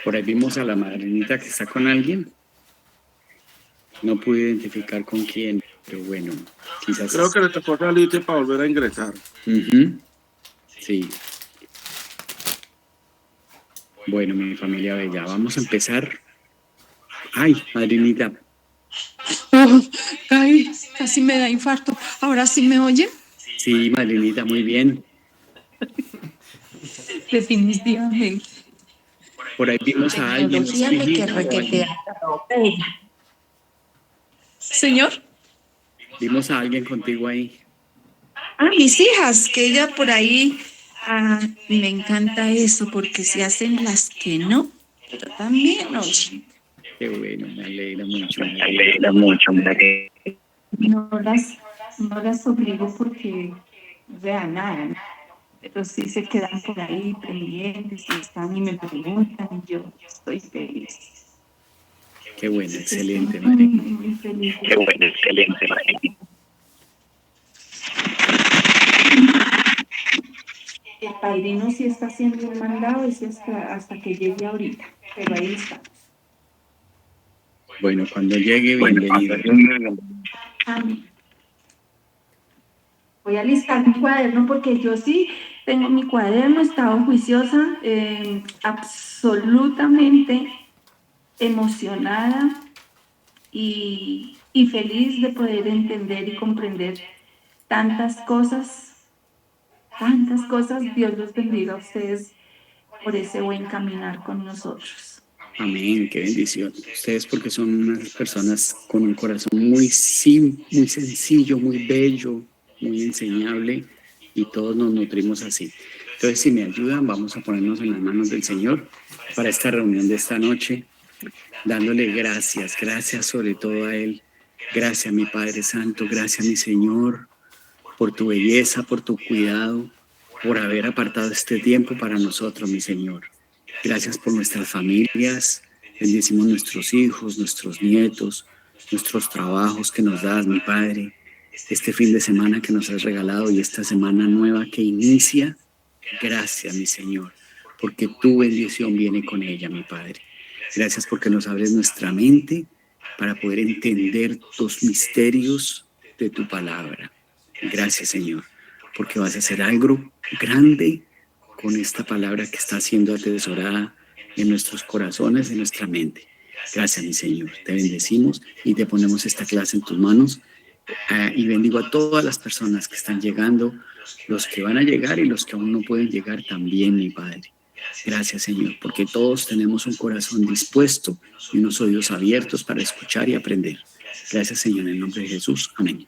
Por ahí vimos a la madrinita que está con alguien. No pude identificar con quién, pero bueno, quizás... Creo que le tocó salirse para volver a ingresar. Sí. Bueno, mi familia bella, vamos a empezar. Ay, madrinita. Oh, ay, casi me da infarto. ¿Ahora sí me oyen? Sí, madrinita, muy bien. Definitivamente. Por ahí vimos a alguien. Señor. Vimos a alguien contigo ahí. Mis hijas, que ella por ahí, me encanta eso, porque se hacen las que no, pero también oye. Qué bueno, me alegra mucho. No las obligo porque vean nada, ¿no? Pero sí se quedan por ahí pendientes y están y me preguntan y yo estoy feliz. Qué bueno, excelente, María. Muy feliz. Qué bueno, excelente, María. El padrino sí está haciendo un mandado, es hasta que llegue ahorita, pero ahí está. Bueno, cuando llegue, bienvenido. Amén. Voy a listar mi cuaderno porque yo sí tengo mi cuaderno, estaba juiciosa, absolutamente emocionada y feliz de poder entender y comprender tantas cosas. Dios los bendiga a ustedes por ese buen caminar con nosotros. Amén, qué bendición. Ustedes porque son unas personas con un corazón muy simple, muy sencillo, muy bello, muy enseñable y todos nos nutrimos así. Entonces, si me ayudan, vamos a ponernos en las manos del Señor para esta reunión de esta noche, dándole gracias sobre todo a Él. Gracias, mi Padre Santo, gracias, mi Señor, por tu belleza, por tu cuidado, por haber apartado este tiempo para nosotros, mi Señor. Gracias por nuestras familias, bendecimos nuestros hijos, nuestros nietos, nuestros trabajos que nos das, mi Padre, este fin de semana que nos has regalado y esta semana nueva que inicia. Gracias, mi Señor, porque tu bendición viene con ella, mi Padre. Gracias porque nos abres nuestra mente para poder entender tus misterios de tu palabra. Gracias, Señor, porque vas a hacer algo grande con esta palabra que está siendo atesorada en nuestros corazones, en nuestra mente. Gracias, mi Señor. Te bendecimos y te ponemos esta clase en tus manos. Y bendigo a todas las personas que están llegando, los que van a llegar y los que aún no pueden llegar también, mi Padre. Gracias, Señor, porque todos tenemos un corazón dispuesto y unos oídos abiertos para escuchar y aprender. Gracias, Señor, en el nombre de Jesús. Amén.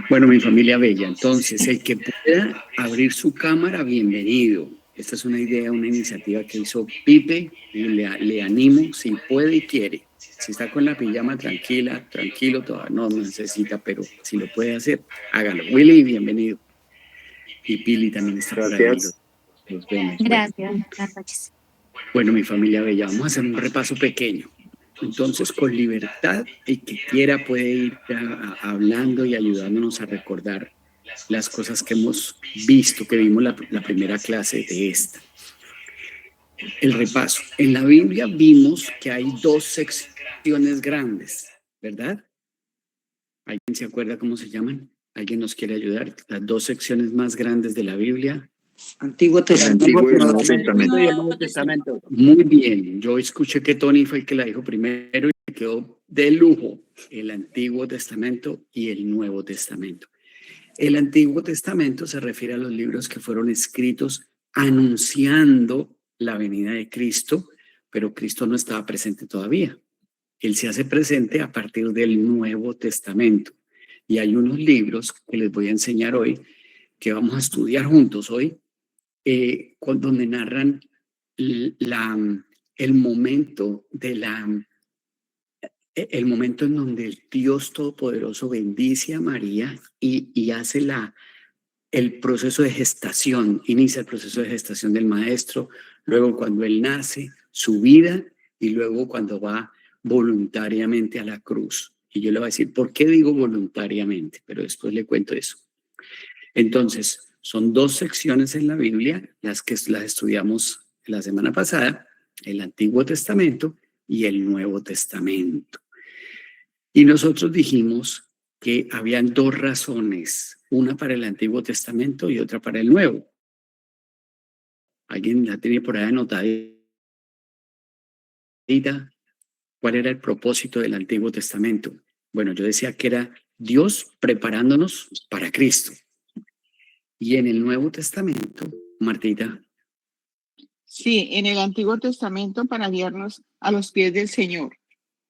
Bueno, mi familia bella, entonces, el que pueda abrir su cámara, bienvenido. Esta es una idea, una iniciativa que hizo Pipe y le animo, si puede y quiere. Si está con la pijama tranquilo, todavía no necesita, pero si lo puede hacer, hágalo. Willy, bienvenido. Y Pili también está por ahí. Los vemos. Gracias, buenas noches. Bueno, mi familia bella, vamos a hacer un repaso pequeño. Entonces, con libertad, el que quiera puede ir hablando y ayudándonos a recordar las cosas que hemos visto, que vimos la primera clase de esta. El repaso. En la Biblia vimos que hay dos secciones grandes, ¿verdad? ¿Alguien se acuerda cómo se llaman? ¿Alguien nos quiere ayudar? Las dos secciones más grandes de la Biblia. Antiguo Testamento. Antiguo y Nuevo Testamento. y el Nuevo Testamento. Muy bien. Yo escuché que Tony fue el que la dijo primero y me quedó de lujo. El Antiguo Testamento y el Nuevo Testamento. El Antiguo Testamento se refiere a los libros que fueron escritos anunciando la venida de Cristo, pero Cristo no estaba presente todavía. Él se hace presente a partir del Nuevo Testamento. Y hay unos libros que les voy a enseñar hoy, que vamos a estudiar juntos hoy, donde narran el momento el momento en donde el Dios Todopoderoso bendice a María y hace el proceso de gestación, inicia el proceso de gestación del maestro, luego cuando él nace, su vida, y luego cuando va voluntariamente a la cruz. Y yo le voy a decir, ¿por qué digo voluntariamente? Pero después le cuento eso. Entonces, son dos secciones en la Biblia, las estudiamos la semana pasada, el Antiguo Testamento y el Nuevo Testamento. Y nosotros dijimos que habían dos razones, una para el Antiguo Testamento y otra para el Nuevo. ¿Alguien la tiene por ahí anotada? ¿Cuál era el propósito del Antiguo Testamento? Bueno, yo decía que era Dios preparándonos para Cristo. Y en el Nuevo Testamento, Martita. Sí, en el Antiguo Testamento para guiarnos a los pies del Señor.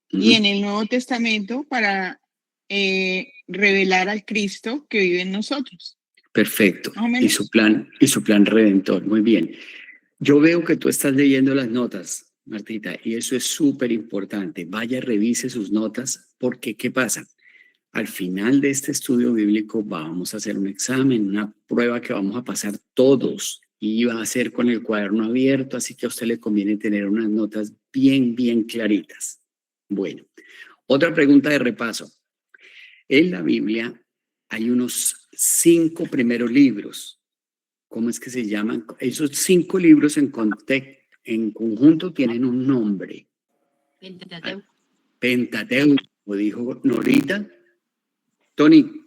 Y en el Nuevo Testamento para revelar al Cristo que vive en nosotros. Perfecto. Y su plan redentor. Muy bien. Yo veo que tú estás leyendo las notas, Martita, y eso es súper importante. Vaya, revise sus notas, porque ¿qué pasa? Al final de este estudio bíblico vamos a hacer un examen, una prueba que vamos a pasar todos y va a ser con el cuaderno abierto, así que a usted le conviene tener unas notas bien, bien claritas. Bueno, otra pregunta de repaso. En la Biblia hay unos 5 primeros libros. ¿Cómo es que se llaman? Esos 5 libros en conjunto tienen un nombre. Pentateuco. Pentateuco, dijo Norita. Tony.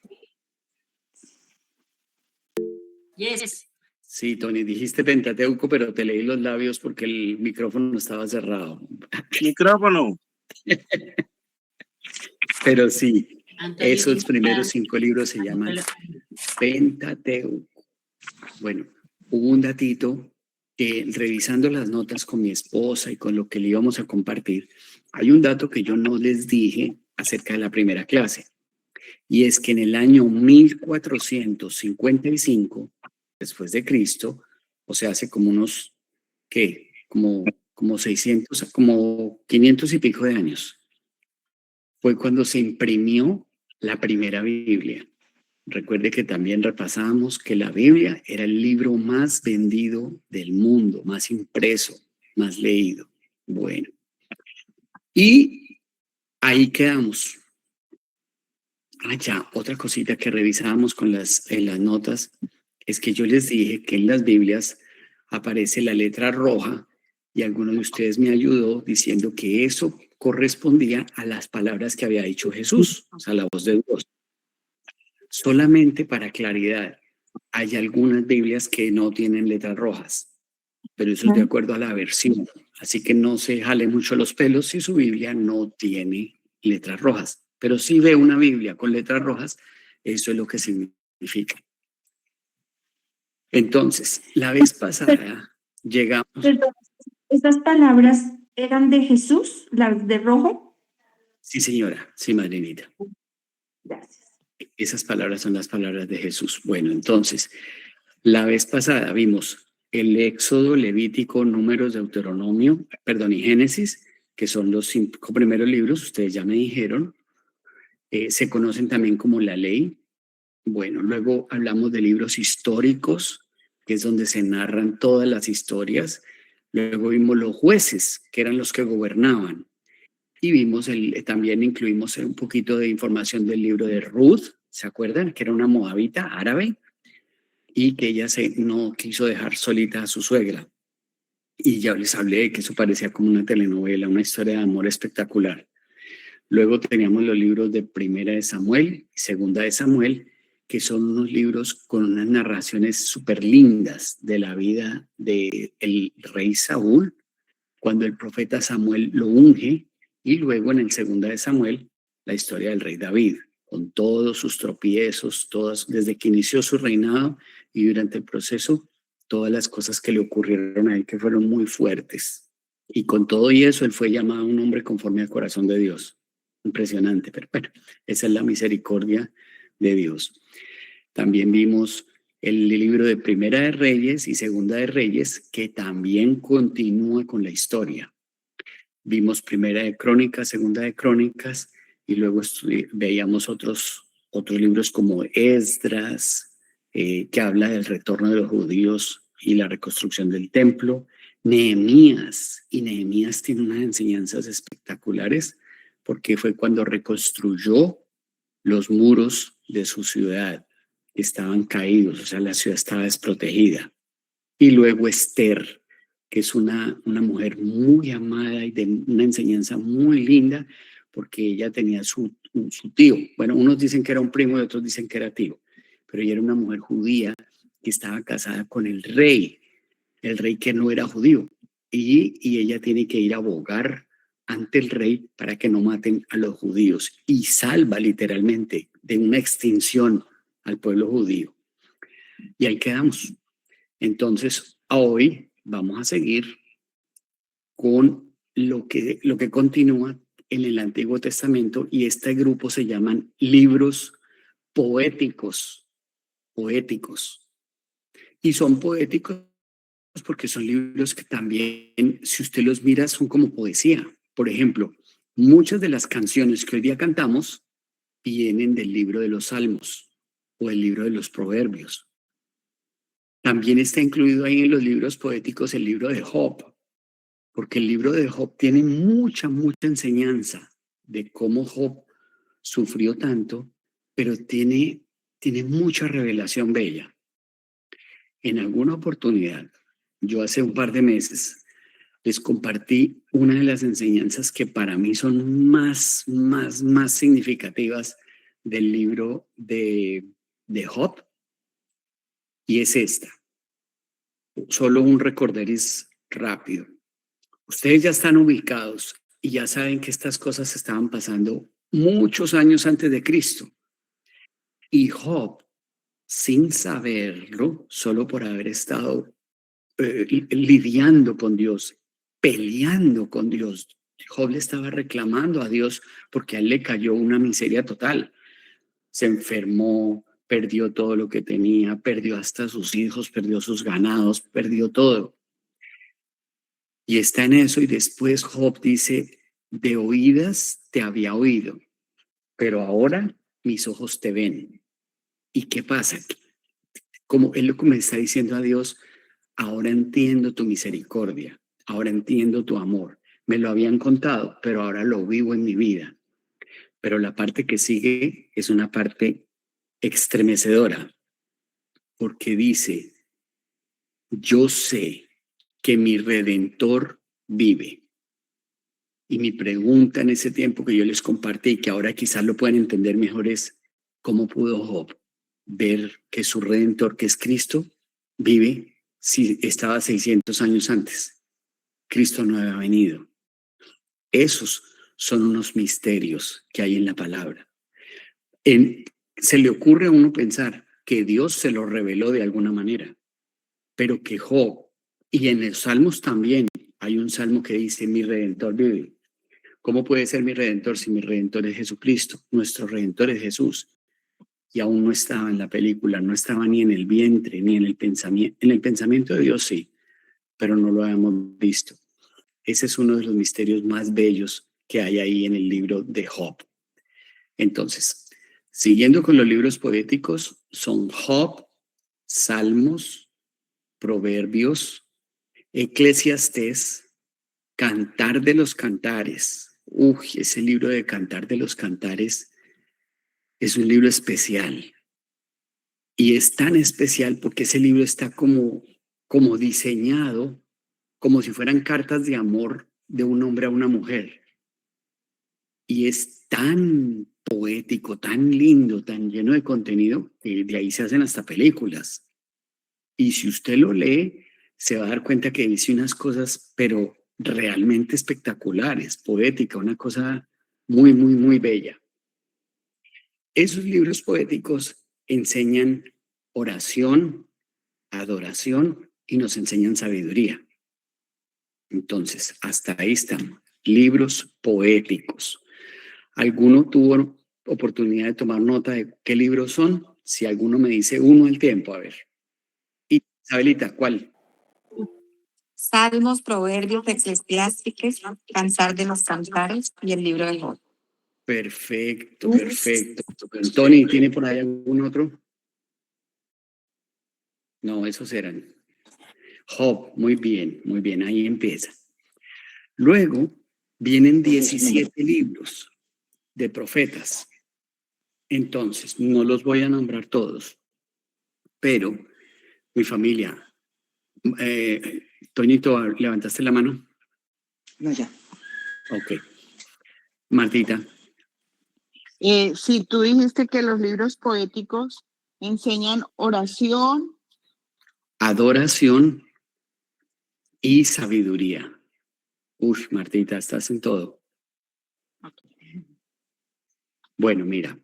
Yes. Sí, Tony, dijiste Pentateuco, pero te leí los labios porque el micrófono estaba cerrado. Micrófono. Pero sí, Antonio esos dice, primeros 5 libros se llaman Pentateuco. Bueno, hubo un datito que revisando las notas con mi esposa y con lo que le íbamos a compartir, hay un dato que yo no les dije acerca de la primera clase. Y es que en el año 1455, después de Cristo, o sea, hace como unos, ¿qué? Como 600, como 500 y pico de años, fue cuando se imprimió la primera Biblia. Recuerde que también repasamos que la Biblia era el libro más vendido del mundo, más impreso, más leído. Bueno, y ahí quedamos. Ya, otra cosita que revisábamos en las notas es que yo les dije que en las Biblias aparece la letra roja y alguno de ustedes me ayudó diciendo que eso correspondía a las palabras que había dicho Jesús, o sea, la voz de Dios. Solamente para claridad, hay algunas Biblias que no tienen letras rojas, pero eso es de acuerdo a la versión. Así que no se jale mucho los pelos si su Biblia no tiene letras rojas. Pero si ve una Biblia con letras rojas, eso es lo que significa. Entonces, la vez pasada llegamos... ¿Estas palabras eran de Jesús, las de rojo? Sí, señora. Sí, madrinita. Gracias. Esas palabras son las palabras de Jesús. Bueno, entonces, la vez pasada vimos el Éxodo, Levítico, Números, Deuteronomio, y Génesis, que son los 5 primeros libros, ustedes ya me dijeron. Se conocen también como la ley. Bueno, luego hablamos de libros históricos, que es donde se narran todas las historias. Luego vimos los jueces, que eran los que gobernaban. Y vimos también incluimos un poquito de información del libro de Ruth, ¿se acuerdan? Que era una moabita árabe y que ella no quiso dejar solita a su suegra. Y ya les hablé de que eso parecía como una telenovela, una historia de amor espectacular. Luego teníamos los libros de Primera de Samuel y Segunda de Samuel, que son unos libros con unas narraciones súper lindas de la vida del rey Saúl, cuando el profeta Samuel lo unge, y luego en el Segunda de Samuel, la historia del rey David, con todos sus tropiezos, desde que inició su reinado y durante el proceso, todas las cosas que le ocurrieron a él que fueron muy fuertes. Y con todo y eso, él fue llamado un hombre conforme al corazón de Dios. Impresionante, pero bueno, esa es la misericordia de Dios. También vimos el libro de Primera de Reyes y Segunda de Reyes, que también continúa con la historia. Vimos Primera de Crónicas, Segunda de Crónicas, y luego veíamos otros libros como Esdras, que habla del retorno de los judíos y la reconstrucción del templo. Nehemías, y Nehemías tiene unas enseñanzas espectaculares, porque fue cuando reconstruyó los muros de su ciudad, que estaban caídos, o sea, la ciudad estaba desprotegida. Y luego Esther, que es una mujer muy amada y de una enseñanza muy linda, porque ella tenía su tío. Bueno, unos dicen que era un primo y otros dicen que era tío, pero ella era una mujer judía que estaba casada con el rey que no era judío, y ella tiene que ir a abogar ante el rey para que no maten a los judíos, y salva literalmente de una extinción al pueblo judío. Y ahí quedamos. Entonces, hoy vamos a seguir con lo que continúa en el Antiguo Testamento, y este grupo se llaman libros poéticos, y son poéticos porque son libros que también, si usted los mira, son como poesía. Por ejemplo, muchas de las canciones que hoy día cantamos vienen del libro de los Salmos o el libro de los Proverbios. También está incluido ahí en los libros poéticos el libro de Job, porque el libro de Job tiene mucha enseñanza de cómo Job sufrió tanto, pero tiene mucha revelación bella. En alguna oportunidad, yo hace un par de meses, les compartí una de las enseñanzas que para mí son más significativas del libro de Job, y es esta. Solo un recorderis rápido. Ustedes ya están ubicados y ya saben que estas cosas estaban pasando muchos años antes de Cristo. Y Job, sin saberlo, solo por haber estado lidiando con Dios, peleando con Dios, Job le estaba reclamando a Dios porque a él le cayó una miseria total. Se enfermó, perdió todo lo que tenía, perdió hasta sus hijos, perdió sus ganados, perdió todo. Y está en eso, y después Job dice: de oídas te había oído, pero ahora mis ojos te ven. ¿Y qué pasa? Como él lo que me está diciendo a Dios: ahora entiendo tu misericordia, ahora entiendo tu amor. Me lo habían contado, pero ahora lo vivo en mi vida. Pero la parte que sigue es una parte estremecedora, porque dice: yo sé que mi Redentor vive. Y mi pregunta en ese tiempo que yo les compartí, que ahora quizás lo puedan entender mejor, es: ¿cómo pudo Job ver que su Redentor, que es Cristo, vive si estaba 600 años antes? Cristo no había venido. Esos son unos misterios que hay en la palabra. Se le ocurre a uno pensar que Dios se lo reveló de alguna manera, pero que Job, y en los Salmos también hay un salmo que dice: mi Redentor vive. ¿Cómo puede ser mi Redentor si mi Redentor es Jesucristo? Nuestro Redentor es Jesús. Y aún no estaba en la película, no estaba ni en el vientre, ni en el pensamiento. En el pensamiento de Dios sí, pero no lo habíamos visto. Ese es uno de los misterios más bellos que hay ahí en el libro de Job. Entonces, siguiendo con los libros poéticos, son Job, Salmos, Proverbios, Eclesiastés, Cantar de los Cantares. Ese libro de Cantar de los Cantares es un libro especial. Y es tan especial porque ese libro está como diseñado como si fueran cartas de amor de un hombre a una mujer. Y es tan poético, tan lindo, tan lleno de contenido, que de ahí se hacen hasta películas. Y si usted lo lee, se va a dar cuenta que dice unas cosas, pero realmente espectaculares, poética, una cosa muy bella. Esos libros poéticos enseñan oración, adoración, y nos enseñan sabiduría. Entonces, hasta ahí están, libros poéticos. ¿Alguno tuvo oportunidad de tomar nota de qué libros son? Si alguno me dice uno al tiempo, a ver. Y Isabelita, ¿cuál? Salmos, Proverbios, Eclesiásticos, Cantar de los Cantares y el libro de Job. Perfecto. Tony, ¿tiene por ahí algún otro? No, esos eran. Job, muy bien, ahí empieza. Luego vienen 17 libros de profetas. Entonces, no los voy a nombrar todos, pero mi familia, Toñito, ¿levantaste la mano? No, ya. Ok. Martita. Sí, tú dijiste que los libros poéticos enseñan oración. Adoración y sabiduría. Uf, Martita, estás en todo. Bueno, mira,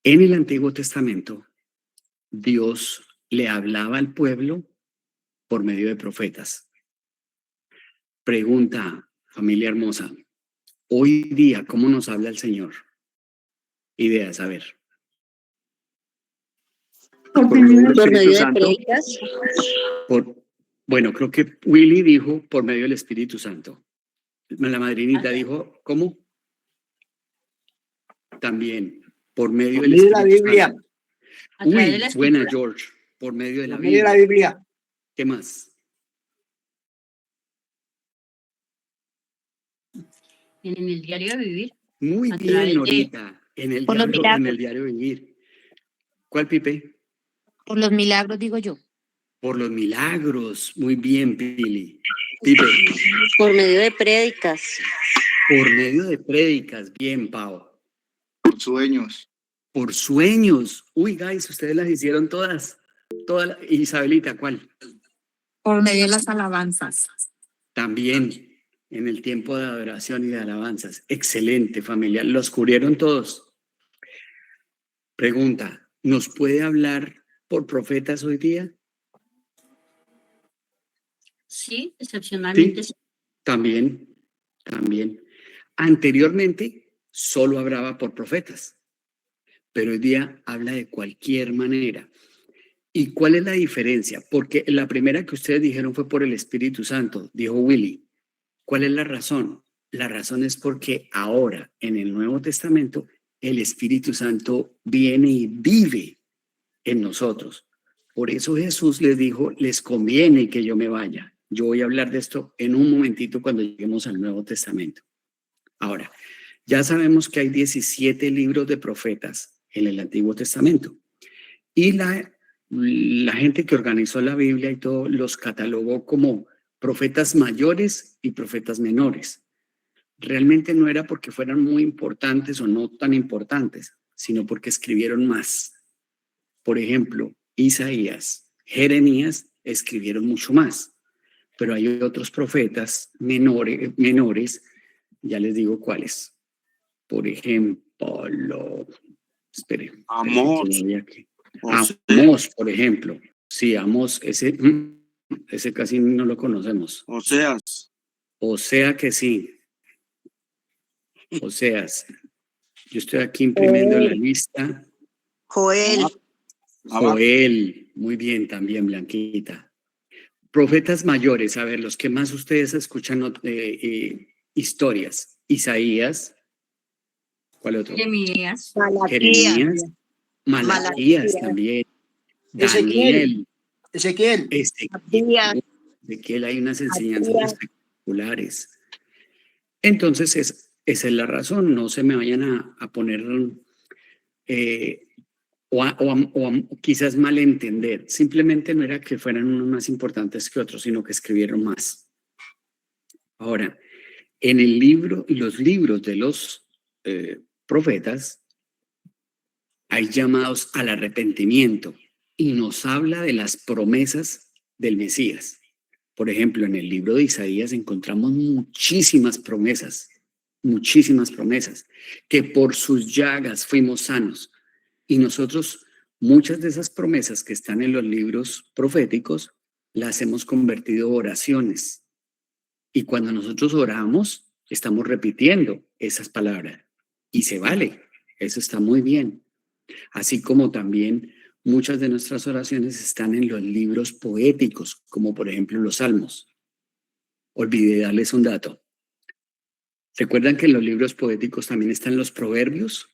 en el Antiguo Testamento, Dios le hablaba al pueblo por medio de profetas. Pregunta, familia hermosa, hoy día, ¿cómo nos habla el Señor? Ideas, a ver. Por Por medio del Por medio Espíritu de Santo. prédicas. Bueno, creo que Willy dijo por medio del Espíritu Santo. La madrinita dijo, ¿cómo? También, por medio del Por medio de la Espíritu Biblia. Santo. A través de Uy, la buena, escritura. George, por medio de la Por medio de la Biblia. Biblia. ¿Qué más? En el diario de vivir. Muy A bien, través de- Norita, Por los en milagros. el diario vivir. ¿Cuál, Pipe? Por los milagros, digo yo. Por los milagros. Muy bien, Pili. Pipe, Por medio de prédicas. por medio de prédicas. Bien, Pau. Por sueños. Por sueños. Uy, guys, ustedes las hicieron todas. Isabelita, ¿cuál? Por medio de las alabanzas. También en el tiempo de adoración y de alabanzas. Excelente, familia. ¿Los cubrieron todos? Pregunta, ¿nos puede hablar por profetas hoy día? Sí, excepcionalmente. Sí, también. Anteriormente solo hablaba por profetas, pero hoy día habla de cualquier manera. ¿Y cuál es la diferencia? Porque la primera que ustedes dijeron fue por el Espíritu Santo, dijo Willy. ¿Cuál es la razón? La razón es porque ahora en el Nuevo Testamento el Espíritu Santo viene y vive en nosotros. Por eso Jesús les dijo, les conviene que yo me vaya. Yo voy a hablar de esto en un momentito cuando lleguemos al Nuevo Testamento. Ahora, ya sabemos que hay 17 libros de profetas en el Antiguo Testamento. Y la gente que organizó la Biblia y todo los catalogó como profetas mayores y profetas menores. Realmente no era porque fueran muy importantes o no tan importantes, sino porque escribieron más. Por ejemplo, Isaías, Jeremías escribieron mucho más, pero hay otros profetas menores, ya les digo cuáles. Por ejemplo, espere. Amós. Amós, por ejemplo. Sí, Amós, ese casi no lo conocemos. Oseas. O sea que sí. Oseas. Yo estoy aquí imprimiendo la lista. Joel. Joel, muy bien también, Blanquita. Profetas mayores, a ver, los que más ustedes escuchan historias. Isaías, ¿cuál otro? Jeremías. Jeremías, Malaquías también, Daniel, Ezequiel. Ezequiel, hay unas enseñanzas espectaculares. Entonces, esa es la razón, no se me vayan a poner o quizás malentender. Simplemente no era que fueran unos más importantes que otros, sino que escribieron más. Ahora, en el libro, los libros de los profetas, hay llamados al arrepentimiento y nos habla de las promesas del Mesías. Por ejemplo, en el libro de Isaías encontramos muchísimas promesas, que por sus llagas fuimos sanos. Y nosotros, muchas de esas promesas que están en los libros proféticos, las hemos convertido en oraciones. Y cuando nosotros oramos, estamos repitiendo esas palabras. Y se vale, eso está muy bien. Así como también muchas de nuestras oraciones están en los libros poéticos, como por ejemplo los Salmos. Olvidé darles un dato. ¿Recuerdan que en los libros poéticos también están los proverbios?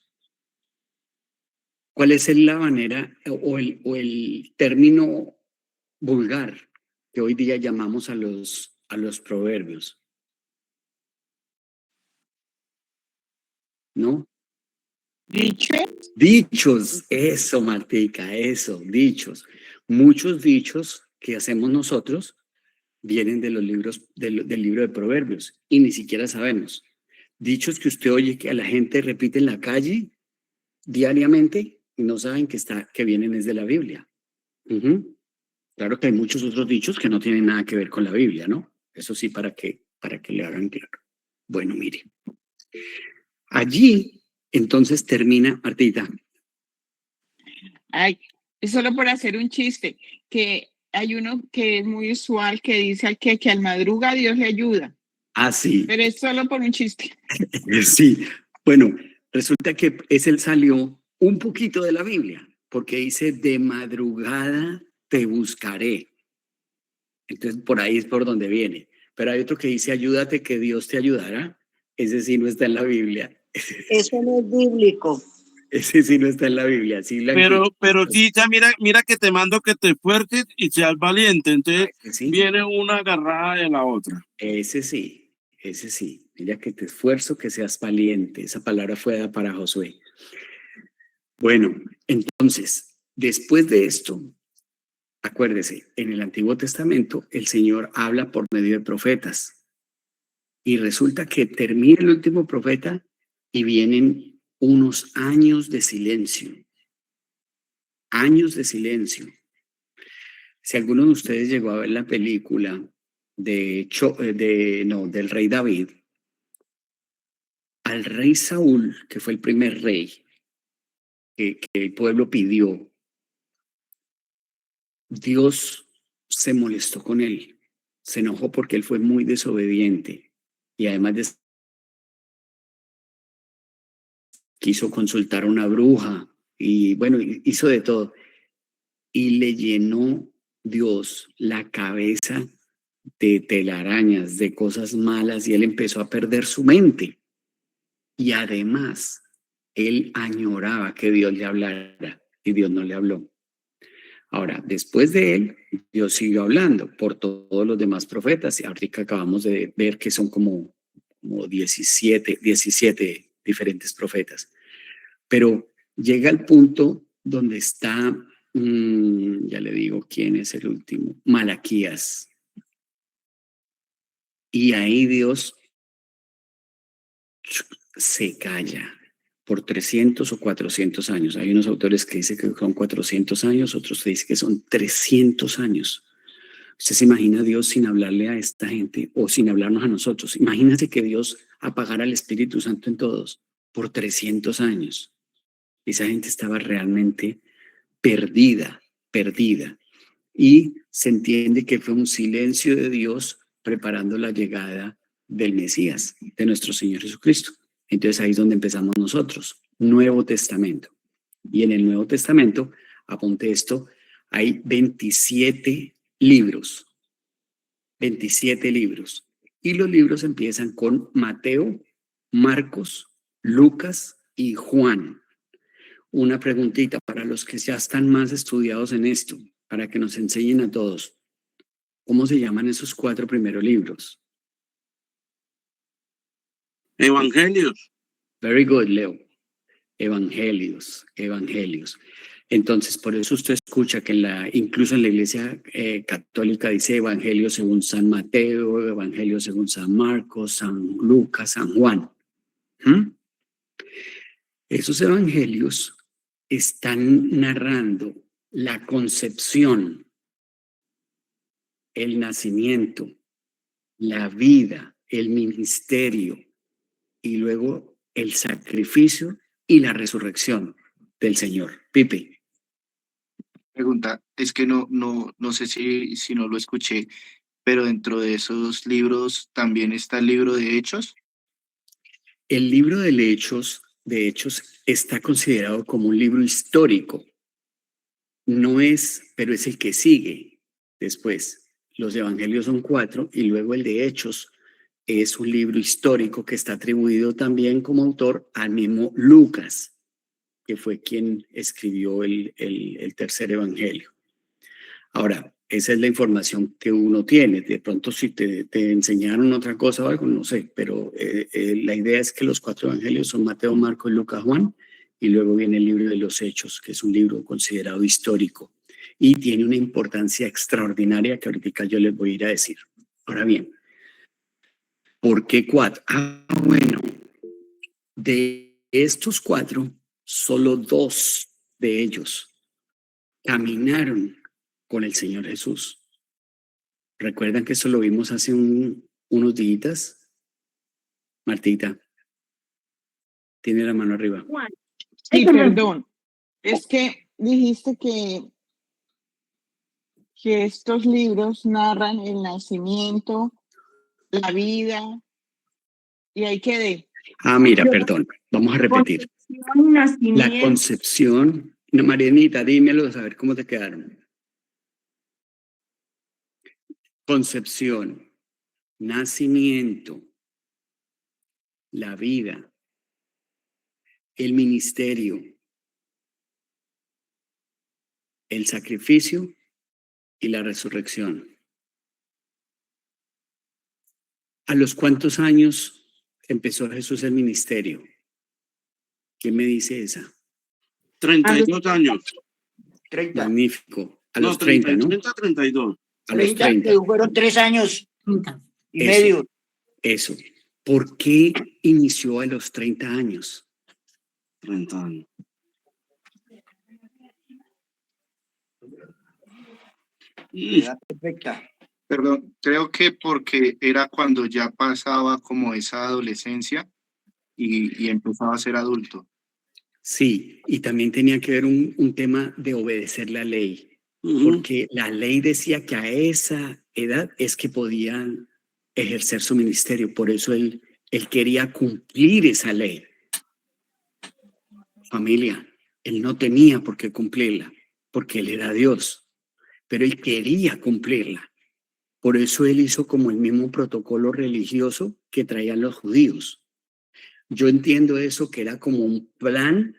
¿Cuál es la manera o el término vulgar que hoy día llamamos a los proverbios? ¿No? Dichos. Dichos, eso, Martica, eso, dichos. Muchos dichos que hacemos nosotros vienen de los libros, del libro de Proverbios, y ni siquiera sabemos. Dichos que usted oye que a la gente repite en la calle diariamente y no saben que vienen es de la Biblia. Claro que hay muchos otros dichos que no tienen nada que ver con la Biblia, ¿no? Eso sí, para que le hagan claro. Bueno, mire. Allí, entonces, termina, Martita. Ay, es solo por hacer un chiste, que hay uno que es muy usual que dice al que al madruga Dios le ayuda. Ah, sí. Pero es solo por un chiste. Sí. Bueno, resulta que ese salió un poquito de la Biblia, porque dice, de madrugada te buscaré. Entonces, por ahí es por donde viene. Pero hay otro que dice, ayúdate que Dios te ayudará. Ese sí no está en la Biblia. Eso no es bíblico. Ese sí no está en la Biblia. Sí, pero Tita, mira que te mando que te esfuerces y seas valiente. Entonces ¿sí? Viene una agarrada de la otra. Ese sí. Mira que te esfuerzo, que seas valiente. Esa palabra fue dada para Josué. Bueno, entonces, después de esto, acuérdese, en el Antiguo Testamento el Señor habla por medio de profetas. Y resulta que termina el último profeta y vienen unos años de silencio. Años de silencio. Si alguno de ustedes llegó a ver la película del rey David, al rey Saúl, que fue el primer rey que el pueblo pidió, Dios se molestó con él, se enojó porque él fue muy desobediente y además quiso consultar a una bruja y bueno, hizo de todo. Y le llenó Dios la cabeza de telarañas, de cosas malas, y él empezó a perder su mente. Y además, él añoraba que Dios le hablara y Dios no le habló. Ahora, después de él, Dios siguió hablando por todos los demás profetas. Y ahorita acabamos de ver que son como 17 diferentes profetas. Pero llega el punto donde está, ya le digo quién es el último, Malaquías. Y ahí Dios se calla por 300 o 400 años. Hay unos autores que dicen que son 400 años, otros que dicen que son 300 años. ¿Usted se imagina a Dios sin hablarle a esta gente o sin hablarnos a nosotros? Imagínate que Dios apagara el Espíritu Santo en todos por 300 años. Esa gente estaba realmente perdida. Y se entiende que fue un silencio de Dios preparando la llegada del Mesías, de nuestro Señor Jesucristo. Entonces ahí es donde empezamos nosotros, Nuevo Testamento. Y en el Nuevo Testamento, apunte esto, hay 27 libros. 27 libros. Y los libros empiezan con Mateo, Marcos, Lucas y Juan. Una preguntita para los que ya están más estudiados en esto, para que nos enseñen a todos. ¿Cómo se llaman esos 4 primeros libros? Evangelios. Very good, Leo. Evangelios. Entonces, por eso usted escucha que incluso en la Iglesia Católica dice Evangelio según San Mateo, Evangelio según San Marcos, San Lucas, San Juan. Esos evangelios están narrando la concepción, el nacimiento, la vida, el ministerio y luego el sacrificio y la resurrección del Señor. Pipe. Pregunta, es que no sé si no lo escuché, pero dentro de esos libros también está el libro de Hechos. El libro de Hechos está considerado como un libro histórico. No es, pero es el que sigue después. Los evangelios son 4 y luego el de Hechos es un libro histórico que está atribuido también como autor al mismo Lucas, que fue quien escribió el tercer evangelio. Ahora, esa es la información que uno tiene. De pronto, si te enseñaron otra cosa o algo, no sé, pero la idea es que los 4 evangelios son Mateo, Marcos, Lucas, Juan, y luego viene el libro de los Hechos, que es un libro considerado histórico. y tiene una importancia extraordinaria que ahorita yo les voy a ir a decir. Ahora bien, ¿por qué 4? Bueno, de estos 4, solo 2 de ellos caminaron con el Señor Jesús. ¿Recuerdan que eso lo vimos hace unos días? Martita, tiene la mano arriba. Sí, perdón. Es que dijiste que estos libros narran el nacimiento, la vida, y ahí quedé. Mira, perdón, vamos a repetir. La concepción. No, Marianita, dímelo, a ver cómo te quedaron. Concepción, nacimiento, la vida, el ministerio, el sacrificio y la resurrección. ¿A los cuántos años empezó Jesús el ministerio? ¿Quién me dice esa? 32 años. 30. Magnífico. A los 30, ¿no? 30, 32. A los 30, 30. que fueron 3 años y Eso. medio. Eso. ¿Por qué inició a los 30 años? 30 años. Edad perfecta. Perdón, creo que porque era cuando ya pasaba como esa adolescencia y empezaba a ser adulto. Sí, y también tenía que ver un tema de obedecer la ley, porque la ley decía que a esa edad es que podían ejercer su ministerio, por eso él quería cumplir esa ley. Familia, él no tenía por qué cumplirla, porque él era Dios, pero él quería cumplirla. Por eso él hizo como el mismo protocolo religioso que traían los judíos. Yo entiendo eso, que era como un plan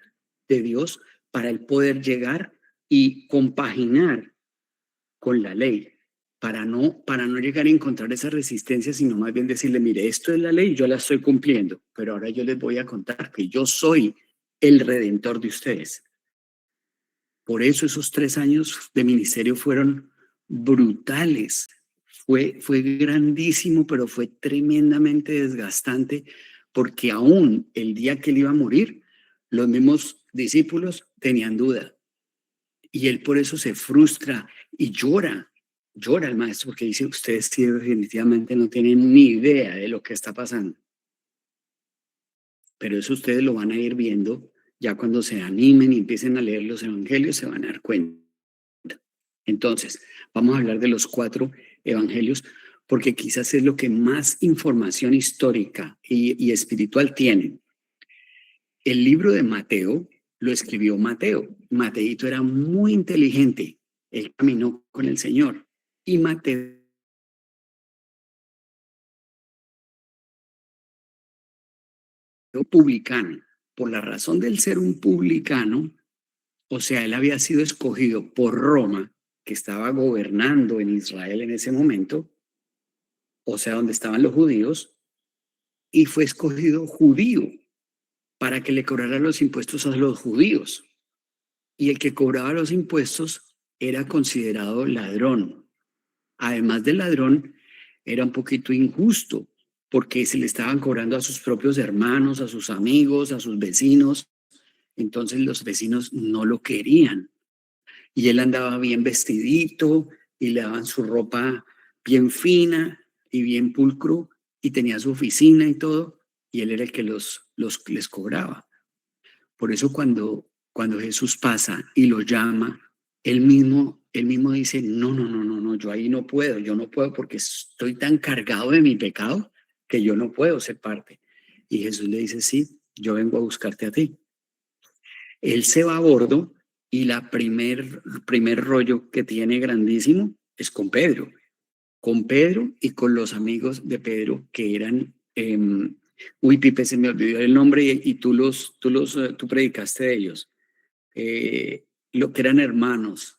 de Dios para él poder llegar y compaginar con la ley, para no llegar a encontrar esa resistencia, sino más bien decirle, mire, esto es la ley, yo la estoy cumpliendo, pero ahora yo les voy a contar que yo soy el redentor de ustedes. Por eso esos 3 años de ministerio fueron brutales. Fue grandísimo, pero fue tremendamente desgastante, porque aún el día que él iba a morir, los mismos discípulos tenían duda. Y él por eso se frustra y llora el maestro, porque dice, ustedes sí definitivamente no tienen ni idea de lo que está pasando. Pero eso ustedes lo van a ir viendo ya cuando se animen y empiecen a leer los evangelios, se van a dar cuenta. Entonces, vamos a hablar de los 4 evangelios, porque quizás es lo que más información histórica y espiritual tienen. El libro de Mateo lo escribió Mateo. Mateito era muy inteligente. Él caminó con el Señor. Y Mateo publicano. Por la razón del ser un publicano, o sea, él había sido escogido por Roma, que estaba gobernando en Israel en ese momento, o sea, donde estaban los judíos, y fue escogido judío para que le cobrara los impuestos a los judíos. Y el que cobraba los impuestos era considerado ladrón. Además de ladrón, era un poquito injusto, porque se le estaban cobrando a sus propios hermanos, a sus amigos, a sus vecinos. Entonces los vecinos no lo querían. Y él andaba bien vestidito y le daban su ropa bien fina y bien pulcro y tenía su oficina y todo, y él era el que les cobraba. Por eso cuando Jesús pasa y lo llama, él mismo dice, no, yo ahí no puedo, yo no puedo porque estoy tan cargado de mi pecado que yo no puedo ser parte. Y Jesús le dice, sí, yo vengo a buscarte a ti. Él se va a bordo y la primer rollo que tiene grandísimo es con Pedro y con los amigos de Pedro que eran, Pipe, se me olvidó el nombre y tú predicaste de ellos, lo que eran hermanos.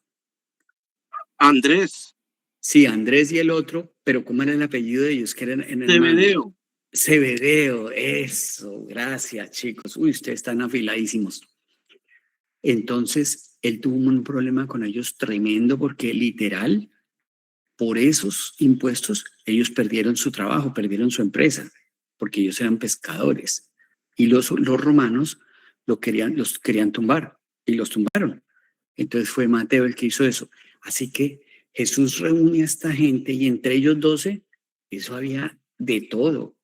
Andrés. Sí, Andrés y el otro, pero ¿cómo era el apellido de ellos? Que eran hermanos. Zebedeo. Zebedeo, eso, gracias chicos. Ustedes están afiladísimos. Entonces, él tuvo un problema con ellos tremendo porque literal, por esos impuestos, ellos perdieron su trabajo, perdieron su empresa, porque ellos eran pescadores. Y los romanos los querían tumbar y los tumbaron. Entonces fue Mateo el que hizo eso. Así que Jesús reúne a esta gente y entre ellos 12, eso había de todo.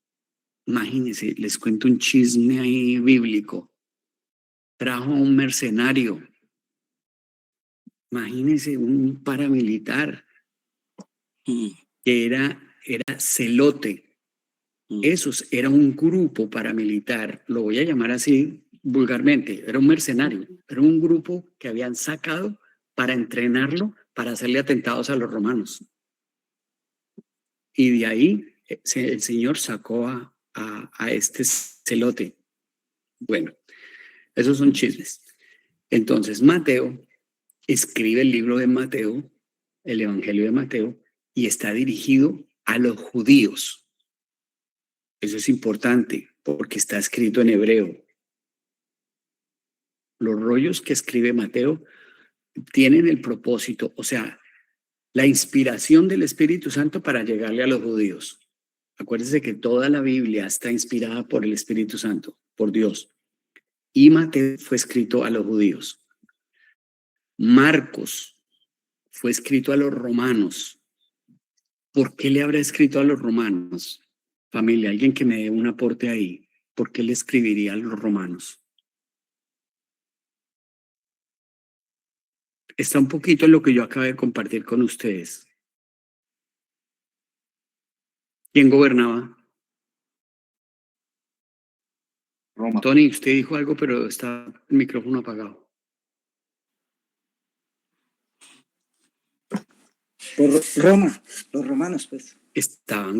Imagínense, les cuento un chisme ahí bíblico. Trajo a un mercenario. Imagínense un paramilitar que era celote. Esos era un grupo paramilitar, lo voy a llamar así vulgarmente, era un mercenario, era un grupo que habían sacado para entrenarlo, para hacerle atentados a los romanos. Y de ahí el Señor sacó a este celote. Bueno, esos son chismes. Entonces Mateo escribe el libro de Mateo, el Evangelio de Mateo, y está dirigido a los judíos. Eso es importante porque está escrito en hebreo. Los rollos que escribe Mateo tienen el propósito, o sea, la inspiración del Espíritu Santo para llegarle a los judíos. Acuérdense que toda la Biblia está inspirada por el Espíritu Santo, por Dios. Y Mateo fue escrito a los judíos. Marcos fue escrito a los romanos. ¿Por qué le habrá escrito a los romanos? Familia, alguien que me dé un aporte ahí. ¿Por qué le escribiría a los romanos? Está un poquito en lo que yo acabo de compartir con ustedes. ¿Quién gobernaba? Roma. Tony, usted dijo algo, pero está el micrófono apagado. Por Roma, los romanos, pues. Estaban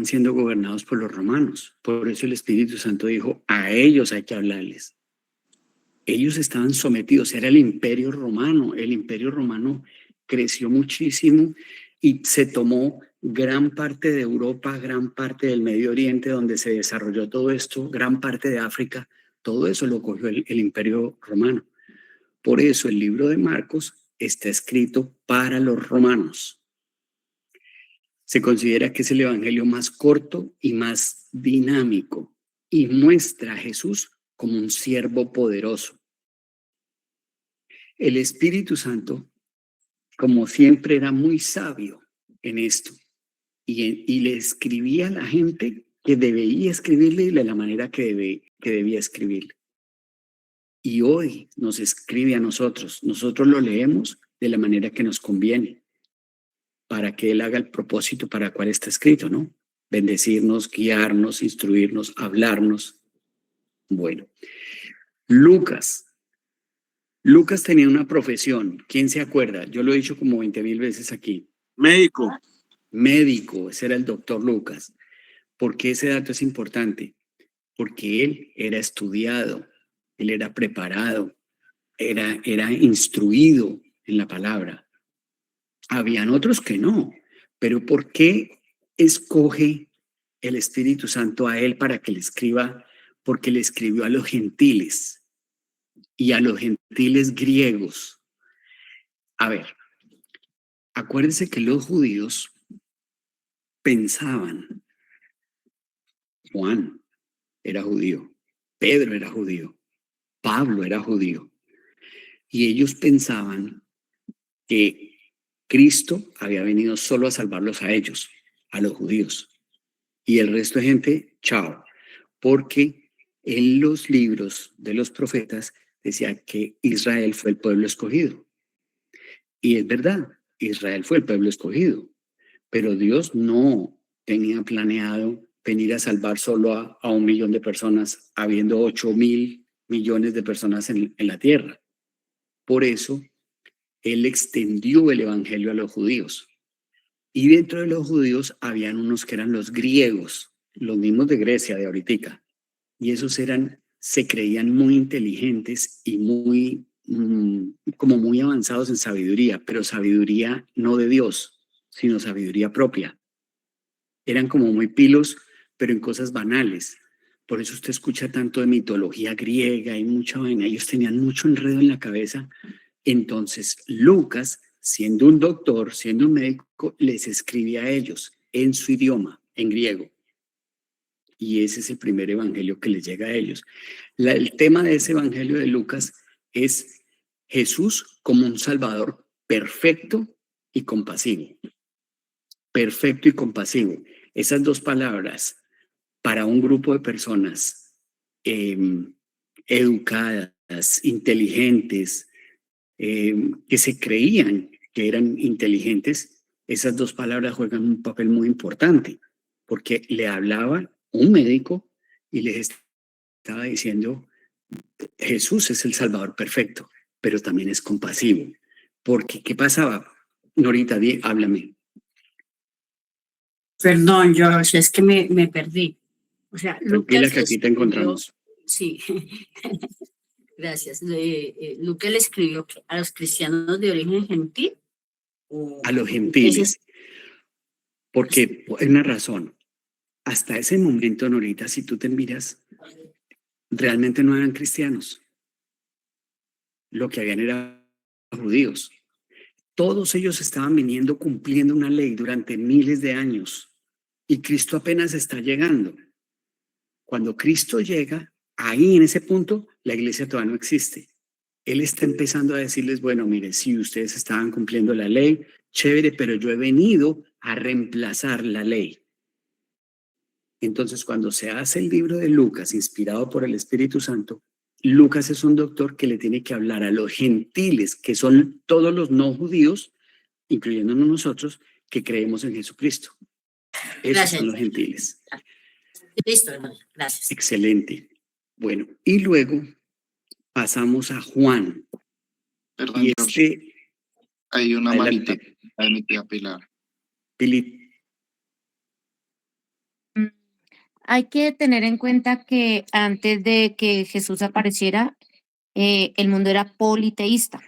siendo gobernados por los romanos. Por eso el Espíritu Santo dijo, a ellos hay que hablarles. Ellos estaban sometidos, era el Imperio Romano. El Imperio Romano creció muchísimo y se tomó gran parte de Europa, gran parte del Medio Oriente, donde se desarrolló todo esto, gran parte de África, todo eso lo cogió el Imperio Romano. Por eso el libro de Marcos está escrito para los romanos. Se considera que es el evangelio más corto y más dinámico y muestra a Jesús como un siervo poderoso. El Espíritu Santo, como siempre, era muy sabio en esto y le escribía a la gente que debía escribirle de la manera que debía escribirle. Y hoy nos escribe a nosotros. Nosotros lo leemos de la manera que nos conviene para que Él haga el propósito para el cual está escrito, ¿no? Bendecirnos, guiarnos, instruirnos, hablarnos. Bueno, Lucas tenía una profesión. ¿Quién se acuerda? Yo lo he dicho como 20,000 veces aquí. Médico. Médico, ese era el doctor Lucas. ¿Por qué ese dato es importante? Porque él era estudiado, él era preparado, era instruido en la palabra. Habían otros que no, pero ¿por qué escoge el Espíritu Santo a él para que le escriba? Porque le escribió a los gentiles y a los gentiles griegos. A ver, acuérdense que los judíos pensaban, Juan era judío, Pedro era judío, Pablo era judío, y ellos pensaban que Cristo había venido solo a salvarlos a ellos, a los judíos, y el resto de gente, chao, porque en los libros de los profetas decía que Israel fue el pueblo escogido. Y es verdad, Israel fue el pueblo escogido, pero Dios no tenía planeado venir a salvar solo a 1,000,000 de personas, habiendo 8,000 millones de personas en la tierra. Por eso, Él extendió el evangelio a los judíos. Y dentro de los judíos habían unos que eran los griegos, los mismos de Grecia, de ahorita. Y esos se creían muy inteligentes y como muy avanzados en sabiduría, pero sabiduría no de Dios, sino sabiduría propia. Eran como muy pilos, pero en cosas banales. Por eso usted escucha tanto de mitología griega y mucha vaina. Ellos tenían mucho enredo en la cabeza. Entonces, Lucas, siendo un doctor, siendo un médico, les escribe a ellos en su idioma, en griego. Y ese es el primer evangelio que les llega a ellos. El tema de ese evangelio de Lucas es Jesús como un salvador perfecto y compasivo. Perfecto y compasivo. Esas dos palabras para un grupo de personas educadas, inteligentes, que se creían que eran inteligentes, esas dos palabras juegan un papel muy importante, porque le hablaba un médico y les estaba diciendo, Jesús es el Salvador perfecto, pero también es compasivo. Porque, ¿qué pasaba? Norita, háblame. Perdón, George, es que me perdí. O sea, Tranquila Lucas que aquí te encontramos. Sí, gracias. Lucas le escribió a los cristianos de origen gentil. A los gentiles. Porque por una razón. Hasta ese momento, Norita, si tú te miras, realmente no eran cristianos. Lo que habían eran judíos. Todos ellos estaban viniendo cumpliendo una ley durante miles de años. Y Cristo apenas está llegando. Cuando Cristo llega, ahí en ese punto, la iglesia todavía no existe. Él está empezando a decirles, bueno, mire, si ustedes estaban cumpliendo la ley, chévere, pero yo he venido a reemplazar la ley. Entonces, cuando se hace el libro de Lucas, inspirado por el Espíritu Santo, Lucas es un doctor que le tiene que hablar a los gentiles, que son todos los no judíos, incluyéndonos nosotros, que creemos en Jesucristo. Esos son los gentiles. Listo, hermano. Gracias. Excelente. Bueno, y luego pasamos a Juan. Perdón, Y George, hay una adelante. manita de mi tía Pilar. Pili, Hay que tener en cuenta que antes de que Jesús apareciera, el mundo era politeísta.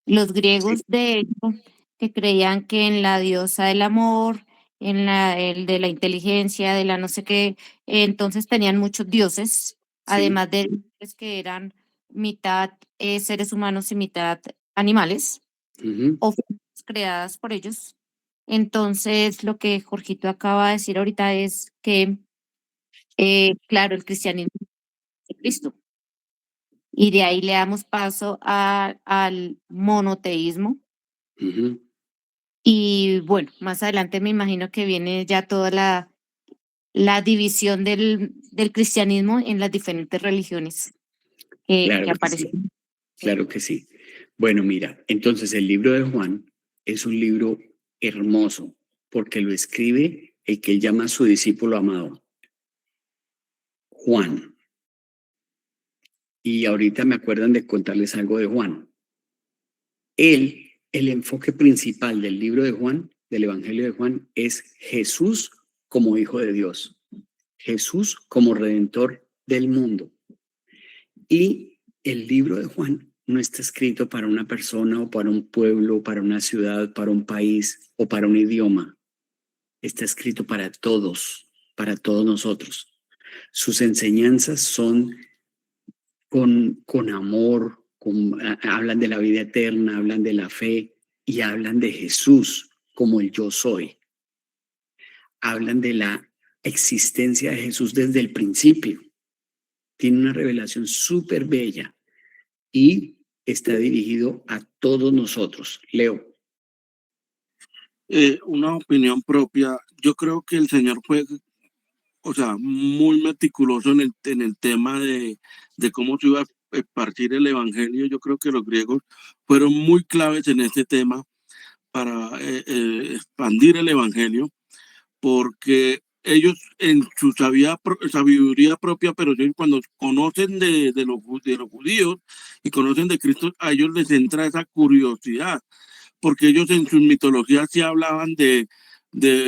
Los griegos, de hecho, que creían que en la diosa del amor, el de la inteligencia, de la no sé qué, entonces tenían muchos dioses, además de dioses que eran mitad seres humanos y mitad animales, o formas creadas por ellos. Entonces, lo que Jorgito acaba de decir ahorita es que claro, el cristianismo es Cristo. Y de ahí le damos paso al monoteísmo. Y bueno, más adelante me imagino que viene ya toda la división del cristianismo en las diferentes religiones que aparecen. Sí. Claro que sí. Bueno, mira, entonces el libro de Juan es un libro hermoso porque lo escribe el que él llama a su discípulo amado, Juan. Y ahorita me acuerdan de contarles algo de Juan. El enfoque principal del libro de Juan, del Evangelio de Juan, es Jesús como Hijo de Dios. Jesús como Redentor del mundo. Y el libro de Juan no está escrito para una persona o para un pueblo, para una ciudad, para un país o para un idioma. Está escrito para todos nosotros. Sus enseñanzas son con amor, hablan de la vida eterna, hablan de la fe y hablan de Jesús como el yo soy. Hablan de la existencia de Jesús desde el principio. Tiene una revelación súper bella y está dirigido a todos nosotros. Leo. Una opinión propia. Yo creo que el Señor fue, o sea, muy meticuloso en el tema de cómo se iba a partir el evangelio. Yo creo que los griegos fueron muy claves en este tema para expandir el evangelio, porque ellos en su sabiduría propia, pero ellos cuando conocen de los judíos y conocen de Cristo, a ellos les entra esa curiosidad, porque ellos en sus mitologías sí hablaban de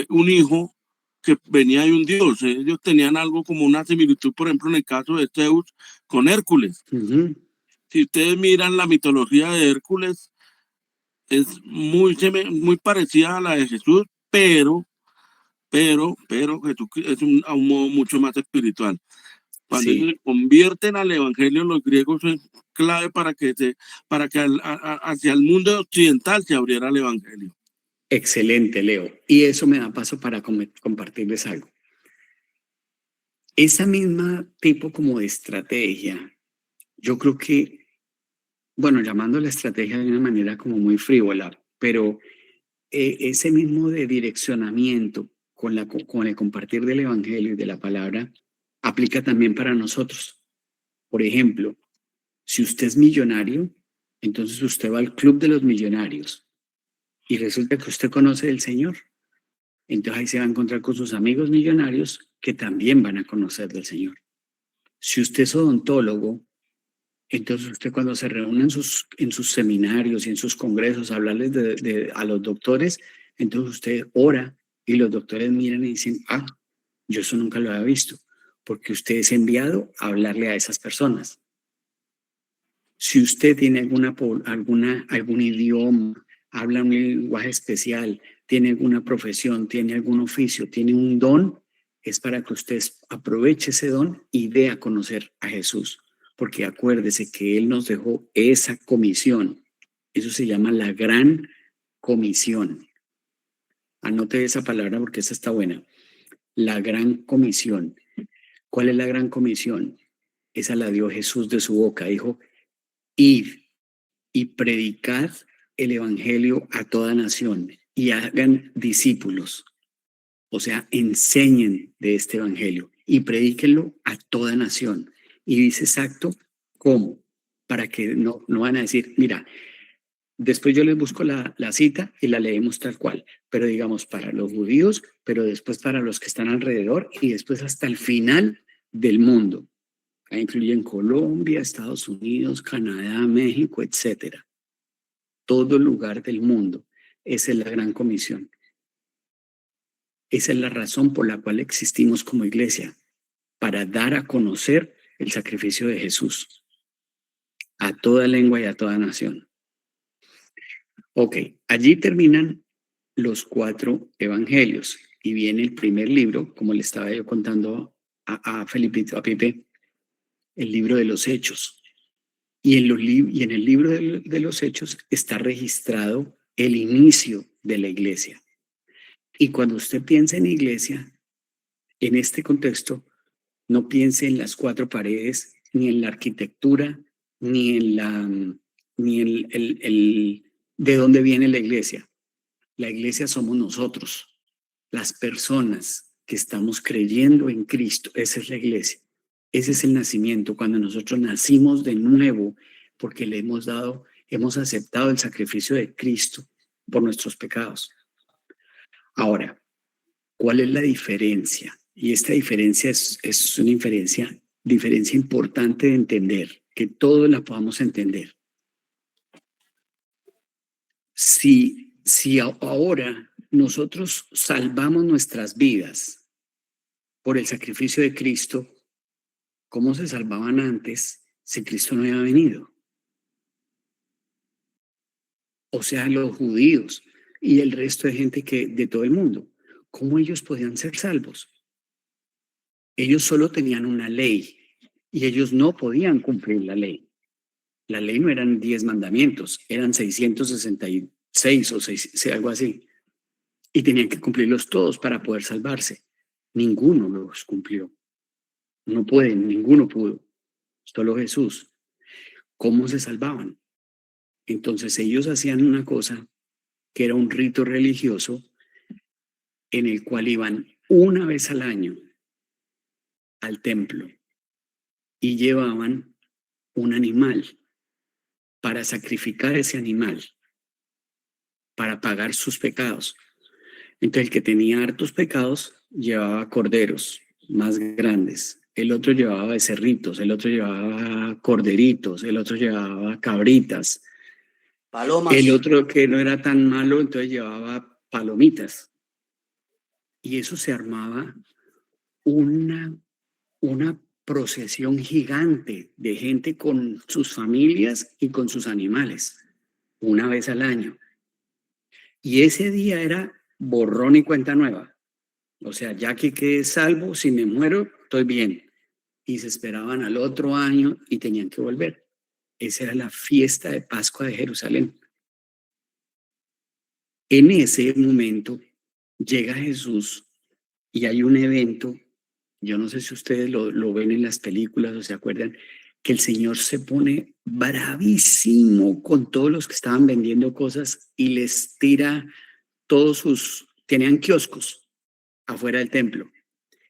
un hijo que venía de un dios. Ellos tenían algo como una similitud, por ejemplo, en el caso de Zeus con Hércules. Si ustedes miran la mitología de Hércules, es muy parecida a la de Jesús, pero Jesús es a un modo mucho más espiritual. Cuando Sí. ellos se convierten al evangelio, los griegos es clave para que hacia el mundo occidental se abriera el evangelio. Excelente, Leo. Y eso me da paso para compartirles algo. Esa misma tipo como de estrategia, yo creo que, bueno, llamando la estrategia de una manera como muy frívola, pero ese mismo de direccionamiento con el compartir del evangelio y de la palabra aplica también para nosotros. Por ejemplo, si usted es millonario, entonces usted va al club de los millonarios y resulta que usted conoce del Señor. Entonces ahí se va a encontrar con sus amigos millonarios que también van a conocer del Señor. Si usted es odontólogo, entonces usted cuando se reúne en sus seminarios y en sus congresos a hablarles a los doctores, entonces usted ora y los doctores miran y dicen, yo eso nunca lo había visto, porque usted es enviado a hablarle a esas personas. Si usted tiene algún idioma, habla un lenguaje especial, tiene alguna profesión, tiene algún oficio, tiene un don, es para que usted aproveche ese don y dé a conocer a Jesús. Porque acuérdese que Él nos dejó esa comisión. Eso se llama la gran comisión. Anote esa palabra porque esa está buena. La gran comisión. ¿Cuál es la gran comisión? Esa la dio Jesús de su boca. Dijo, id y predicad el evangelio a toda nación y hagan discípulos. O sea, enseñen de este evangelio y predíquenlo a toda nación. Y dice exacto cómo, para que no van a decir, mira, después yo les busco la cita y la leemos tal cual, pero digamos para los judíos, pero después para los que están alrededor y después hasta el final del mundo. Ahí incluyen Colombia, Estados Unidos, Canadá, México, etcétera. Todo lugar del mundo. Esa es la gran comisión. Esa es la razón por la cual existimos como iglesia, para dar a conocer el sacrificio de Jesús a toda lengua y a toda nación. Ok, allí terminan los 4 evangelios y viene el primer libro, como le estaba yo contando a Pipe, el libro de los Hechos. Y en el libro de los Hechos está registrado el inicio de la iglesia. Y cuando usted piensa en iglesia, en este contexto, no piense en las 4 paredes, ni en la arquitectura, ni en de dónde viene la iglesia. La iglesia somos nosotros, las personas que estamos creyendo en Cristo. Esa es la iglesia. Ese es el nacimiento, cuando nosotros nacimos de nuevo, porque hemos aceptado el sacrificio de Cristo por nuestros pecados. Ahora, ¿cuál es la diferencia? Y esta diferencia es una diferencia importante de entender, que todos la podamos entender. Si ahora nosotros salvamos nuestras vidas por el sacrificio de Cristo, ¿cómo se salvaban antes si Cristo no había venido? O sea, los judíos y el resto de gente de todo el mundo, ¿cómo ellos podían ser salvos? Ellos solo tenían una ley y ellos no podían cumplir la ley. La ley no eran 10 mandamientos, eran 666 o algo así. Y tenían que cumplirlos todos para poder salvarse. Ninguno los cumplió. No pueden, ninguno pudo. Solo Jesús. ¿Cómo se salvaban? Entonces ellos hacían una cosa que era un rito religioso en el cual iban una vez al año al templo y llevaban un animal para sacrificar ese animal, para pagar sus pecados. Entonces el que tenía hartos pecados llevaba corderos más grandes, el otro llevaba becerritos, el otro llevaba corderitos, el otro llevaba cabritas, Palomas. el otro que no era tan malo, entonces llevaba palomitas. Y eso se armaba una procesión gigante de gente con sus familias y con sus animales, una vez al año. Y ese día era borrón y cuenta nueva. O sea, ya que quedé salvo, si me muero, estoy bien. y se esperaban al otro año y tenían que volver. Esa era la fiesta de Pascua de Jerusalén. En ese momento llega Jesús y hay un evento, yo no sé si ustedes lo ven en las películas o se acuerdan, que el Señor se pone bravísimo con todos los que estaban vendiendo cosas y les tira tenían kioscos afuera del templo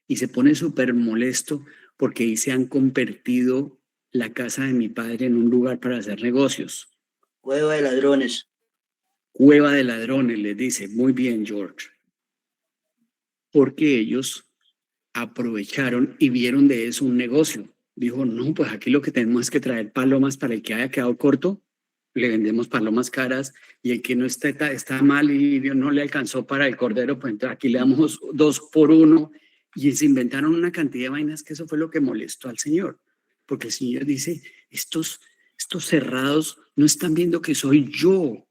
y se pone súper molesto porque dice han convertido la casa de mi padre en un lugar para hacer negocios. Cueva de ladrones. Cueva de ladrones, les dice. Muy bien, George. Porque ellos aprovecharon y vieron de eso un negocio. Dijo, no, pues aquí lo que tenemos es que traer palomas para el que haya quedado corto, le vendemos palomas caras y el que no está mal y Dios no le alcanzó para el cordero, pues aquí le damos 2 por 1 y se inventaron una cantidad de vainas que eso fue lo que molestó al Señor. Porque el Señor dice, estos cerrados no están viendo que soy yo,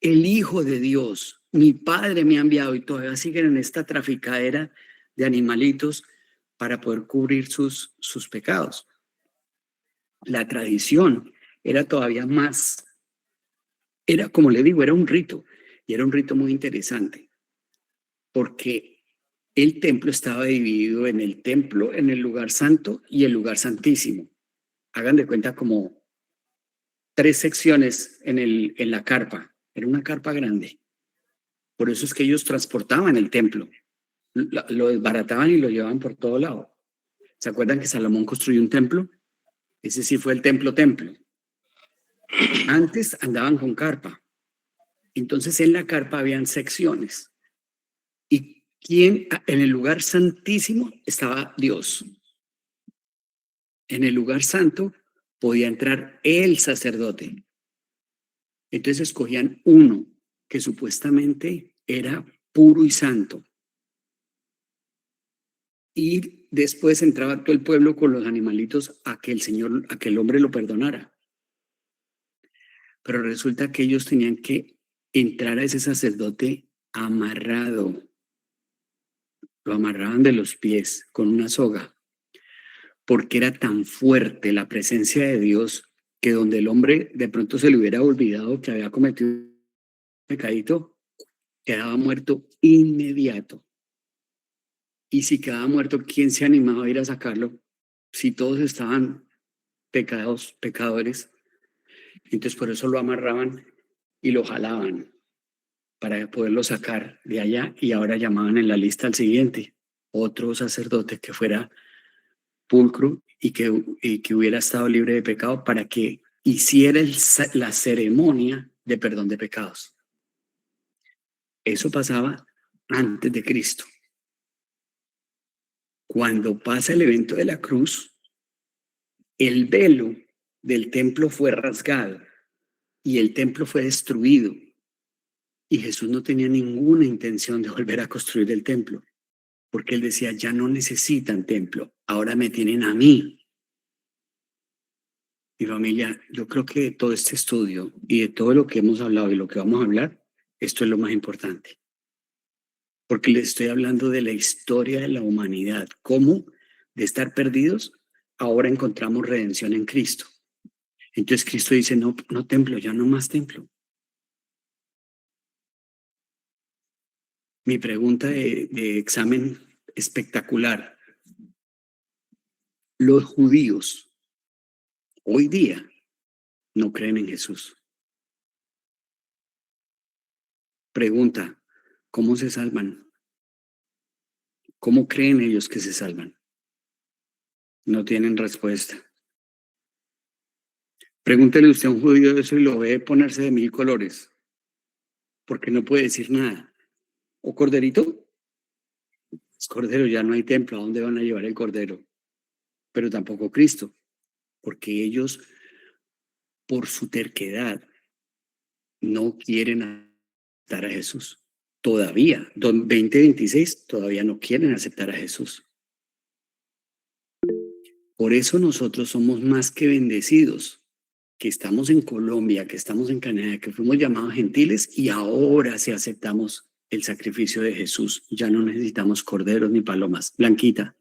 el Hijo de Dios, mi Padre me ha enviado y todavía siguen en esta traficadera de animalitos para poder cubrir sus pecados. La tradición era todavía más, era como le digo, era un rito y era un rito muy interesante porque el templo estaba dividido en el templo, en el lugar santo y el lugar santísimo. Hagan de cuenta como 3 secciones en la carpa. Era una carpa grande. Por eso es que ellos transportaban el templo. Lo desbarataban y lo llevaban por todo lado. ¿Se acuerdan que Salomón construyó un templo? Ese sí fue el templo. Antes andaban con carpa. Entonces en la carpa habían secciones. Y en el lugar santísimo estaba Dios. En el lugar santo podía entrar el sacerdote. Entonces escogían uno que supuestamente era puro y santo. Y después entraba todo el pueblo con los animalitos a que el hombre lo perdonara. Pero resulta que ellos tenían que entrar a ese sacerdote amarrado. Lo amarraban de los pies con una soga. Porque era tan fuerte la presencia de Dios que donde el hombre de pronto se le hubiera olvidado que había cometido un pecadito, quedaba muerto inmediato. Y si quedaba muerto, ¿quién se animaba a ir a sacarlo? Si todos estaban pecadores. Entonces por eso lo amarraban y lo jalaban para poderlo sacar de allá y ahora llamaban en la lista al siguiente, otro sacerdote que fuera pulcro y que hubiera estado libre de pecado para que hiciera la ceremonia de perdón de pecados. Eso pasaba antes de Cristo. Cuando pasa el evento de la cruz, el velo del templo fue rasgado y el templo fue destruido. Y Jesús no tenía ninguna intención de volver a construir el templo, porque él decía, ya no necesitan templo, ahora me tienen a mí. Mi familia, yo creo que de todo este estudio y de todo lo que hemos hablado y lo que vamos a hablar, esto es lo más importante. Porque les estoy hablando de la historia de la humanidad, cómo de estar perdidos, ahora encontramos redención en Cristo. Entonces Cristo dice, no templo, ya no más templo. Mi pregunta de examen espectacular. Los judíos hoy día no creen en Jesús. Pregunta, ¿cómo se salvan? ¿Cómo creen ellos que se salvan? No tienen respuesta. Pregúntele usted a un judío eso y lo ve ponerse de 1000 colores, porque no puede decir nada. ¿O corderito? Es cordero, ya no hay templo, ¿a dónde van a llevar el cordero? Pero tampoco Cristo, porque ellos, por su terquedad, no quieren aceptar a Jesús. Todavía, 2026, todavía no quieren aceptar a Jesús. Por eso nosotros somos más que bendecidos, que estamos en Colombia, que estamos en Canadá, que fuimos llamados gentiles y ahora sí aceptamos el sacrificio de Jesús. Ya no necesitamos corderos ni palomas. Blanquita.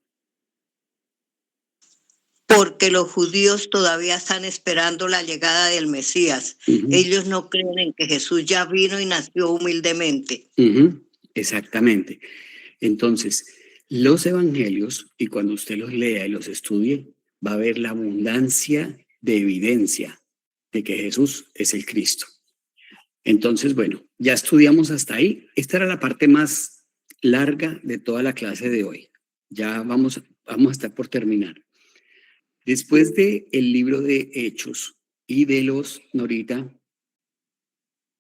porque los judíos todavía están esperando la llegada del Mesías. Ellos no creen en que Jesús ya vino y nació humildemente. Exactamente. Entonces, los evangelios, y cuando usted los lea y los estudie, va a ver la abundancia de evidencia de que Jesús es el Cristo. Entonces, bueno, ya estudiamos hasta ahí. Esta era la parte más larga de toda la clase de hoy. Ya vamos a estar por terminar. Después del libro de Hechos y de los, Norita.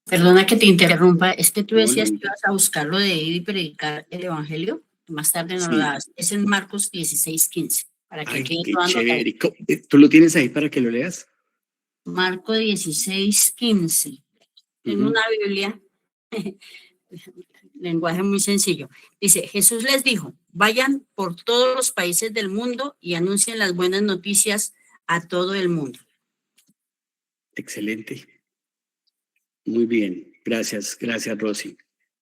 Perdona que te interrumpa, es que tú No, decías que Norita. ibas a buscarlo de ir y predicar el evangelio. Más tarde nos Sí. lo das. Es en Marcos 16:15. Para que Ay, quede qué todo anotado. chévere. ¿Tú lo tienes ahí para que lo leas? Marcos 16:15. En una Biblia, lenguaje muy sencillo. Dice, Jesús les dijo, vayan por todos los países del mundo y anuncien las buenas noticias a todo el mundo. Excelente. Muy bien. Gracias, Rosy.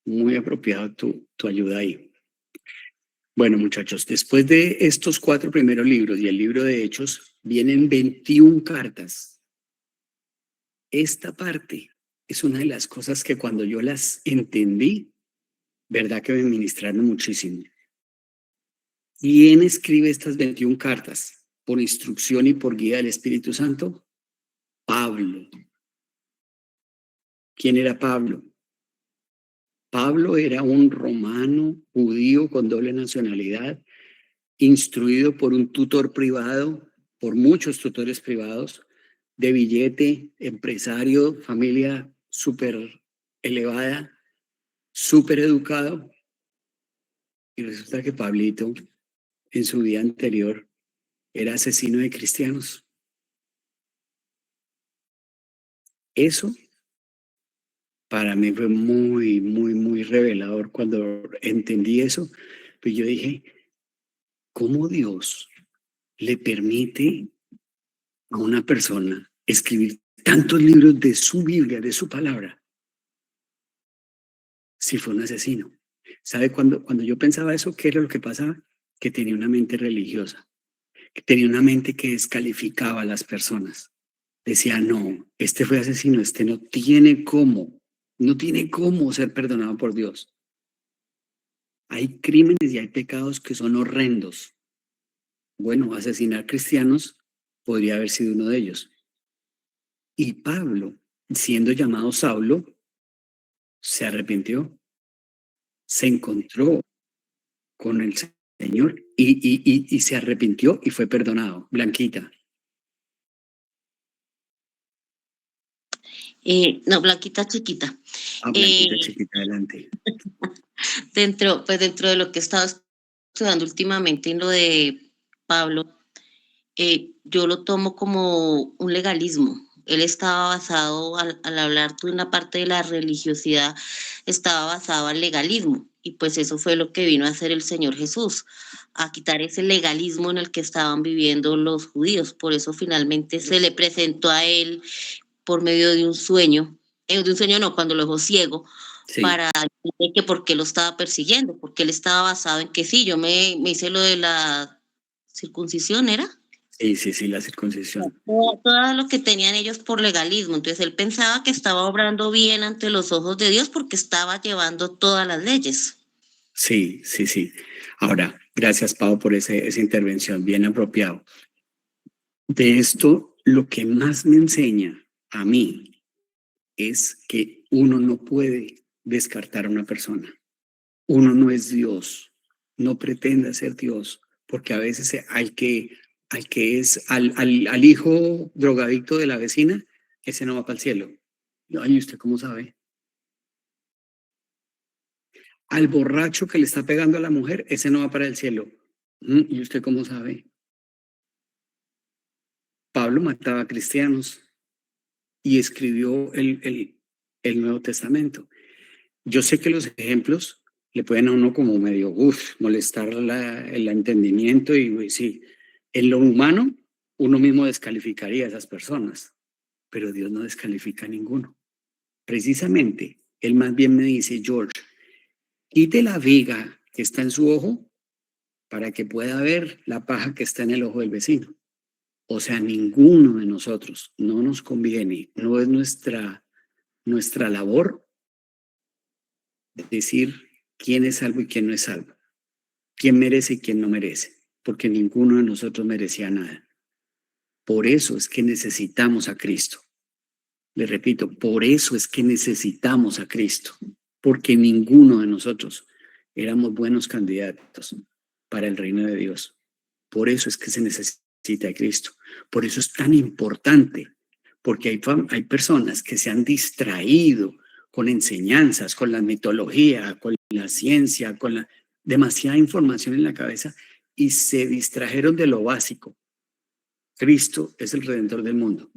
Muy apropiada tu ayuda ahí. Bueno, muchachos, después de estos 4 primeros libros y el libro de Hechos, vienen 21 cartas. Esta parte es una de las cosas que cuando yo las entendí, verdad que me ministraron muchísimo. ¿Quién escribe estas 21 cartas? Por instrucción y por guía del Espíritu Santo. Pablo. ¿Quién era Pablo? Pablo era un romano judío con doble nacionalidad, instruido por un tutor privado, por muchos tutores privados, de billete, empresario, familia súper elevada, súper educado. Y resulta que Pablito, en su vida anterior, era asesino de cristianos. Eso para mí fue muy, muy, muy revelador cuando entendí eso. Pues yo dije, ¿cómo Dios le permite a una persona escribir tantos libros de su Biblia, de su palabra, si fue un asesino? ¿Sabe? Cuando yo pensaba eso, ¿qué era lo que pasaba? Que tenía una mente religiosa, que tenía una mente que descalificaba a las personas. Decía, no, este fue asesino, este no tiene cómo ser perdonado por Dios. Hay crímenes y hay pecados que son horrendos. Bueno, asesinar cristianos podría haber sido uno de ellos. Y Pablo, siendo llamado Saulo, se arrepintió, se encontró con el Señor y se arrepintió y fue perdonado. Blanquita. No, Blanquita chiquita. Blanquita chiquita, adelante. Dentro de lo que he estado estudiando últimamente en lo de Pablo, yo lo tomo como un legalismo. Él estaba basado, al hablar de una parte de la religiosidad, estaba basado al legalismo. Y pues eso fue lo que vino a hacer el Señor Jesús, a quitar ese legalismo en el que estaban viviendo los judíos. Por eso finalmente se le presentó a él por medio de un sueño no, cuando lo dejó ciego, sí, para decir que por qué lo estaba persiguiendo, porque él estaba basado en que sí, yo me hice lo de la circuncisión, ¿era? Sí, la circuncisión. Todo lo que tenían ellos por legalismo. Entonces él pensaba que estaba obrando bien ante los ojos de Dios porque estaba llevando todas las leyes. Sí. Ahora, gracias, Pau, por esa intervención, bien apropiado. De esto, lo que más me enseña a mí es que uno no puede descartar a una persona. Uno no es Dios, no pretenda ser Dios, porque a veces al hijo drogadicto de la vecina, ese no va para el cielo. Ay, ¿usted cómo sabe? Al borracho que le está pegando a la mujer, ese no va para el cielo. ¿Y usted cómo sabe? Pablo mataba a cristianos y escribió el Nuevo Testamento. Yo sé que los ejemplos le pueden a uno como medio molestar el entendimiento y sí, en lo humano uno mismo descalificaría a esas personas, pero Dios no descalifica a ninguno. Precisamente, él más bien me dice, George, quite la viga que está en su ojo para que pueda ver la paja que está en el ojo del vecino. O sea, ninguno de nosotros, no nos conviene, no es nuestra labor decir quién es salvo y quién no es salvo, quién merece y quién no merece, porque ninguno de nosotros merecía nada. Por eso es que necesitamos a Cristo. Le repito, por eso es que necesitamos a Cristo, porque ninguno de nosotros éramos buenos candidatos para el reino de Dios. Por eso es que se necesita a Cristo. Por eso es tan importante, porque hay personas que se han distraído con enseñanzas, con la mitología, con la ciencia, con la demasiada información en la cabeza y se distrajeron de lo básico. Cristo es el Redentor del mundo.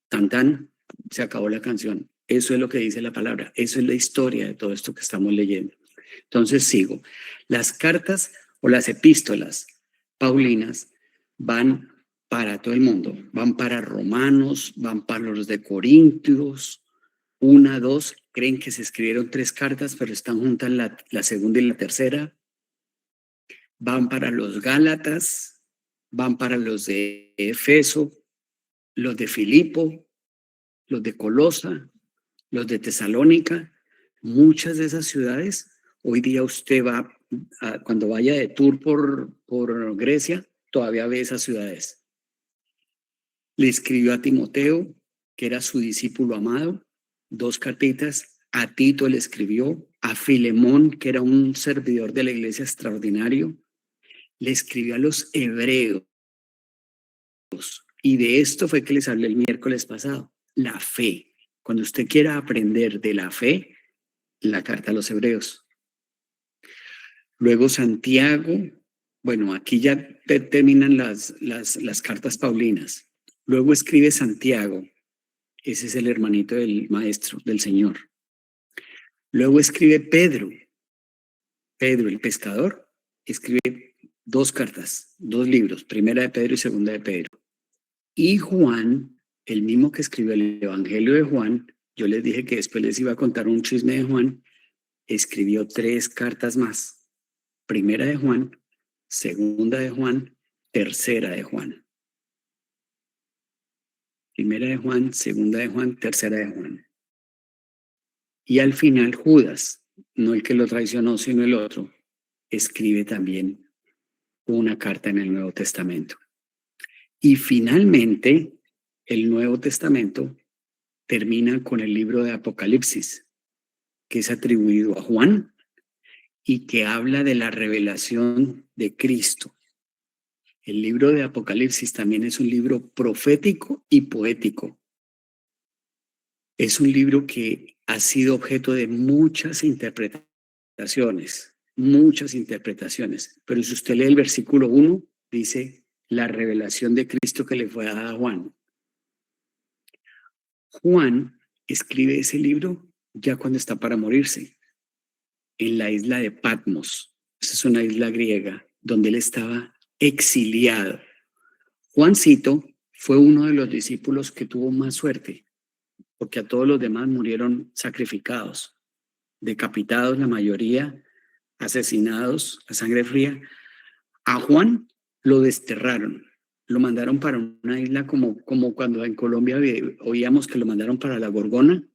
Tan tan, se acabó la canción. Eso es lo que dice la palabra. Eso es la historia de todo esto que estamos leyendo. Entonces sigo. Las cartas o las epístolas paulinas van para todo el mundo. Van para Romanos, van para los de Corintios, 1, 2. Creen que se escribieron 3 cartas, pero están juntas la segunda y la tercera. Van para los Gálatas, van para los de Efeso, los de Filipo, los de Colosa, los de Tesalónica. Muchas de esas ciudades, hoy día usted va, cuando vaya de tour por Grecia, todavía ve esas ciudades. Le escribió a Timoteo, que era su discípulo amado, 2 cartitas. A Tito le escribió, a Filemón, que era un servidor de la iglesia extraordinario. Le escribió a los hebreos. Y de esto fue que les hablé el miércoles pasado. La fe. Cuando usted quiera aprender de la fe, la carta a los hebreos. Luego Santiago. Bueno, aquí ya terminan las cartas paulinas. Luego escribe Santiago. Ese es el hermanito del maestro, del Señor. Luego escribe Pedro. Pedro, el pescador, escribe 2 cartas, 2 libros, primera de Pedro y segunda de Pedro. Y Juan, el mismo que escribió el Evangelio de Juan, yo les dije que después les iba a contar un chisme de Juan, escribió 3 cartas más. Primera de Juan, segunda de Juan, tercera de Juan. Primera de Juan, segunda de Juan, tercera de Juan. Y al final Judas, no el que lo traicionó, sino el otro, escribe también una carta en el Nuevo Testamento. Y finalmente, el Nuevo Testamento termina con el libro de Apocalipsis, que es atribuido a Juan y que habla de la revelación de Cristo. El libro de Apocalipsis también es un libro profético y poético. Es un libro que ha sido objeto de muchas interpretaciones, pero si usted lee el versículo 1, dice la revelación de Cristo que le fue dada a Juan. Juan escribe ese libro ya cuando está para morirse, en la isla de Patmos. Esa es una isla griega donde él estaba exiliado. Juancito fue uno de los discípulos que tuvo más suerte, porque a todos los demás murieron sacrificados, decapitados la mayoría, asesinados a sangre fría. A Juan lo desterraron, lo mandaron para una isla como cuando en Colombia oíamos que lo mandaron para la Gorgona.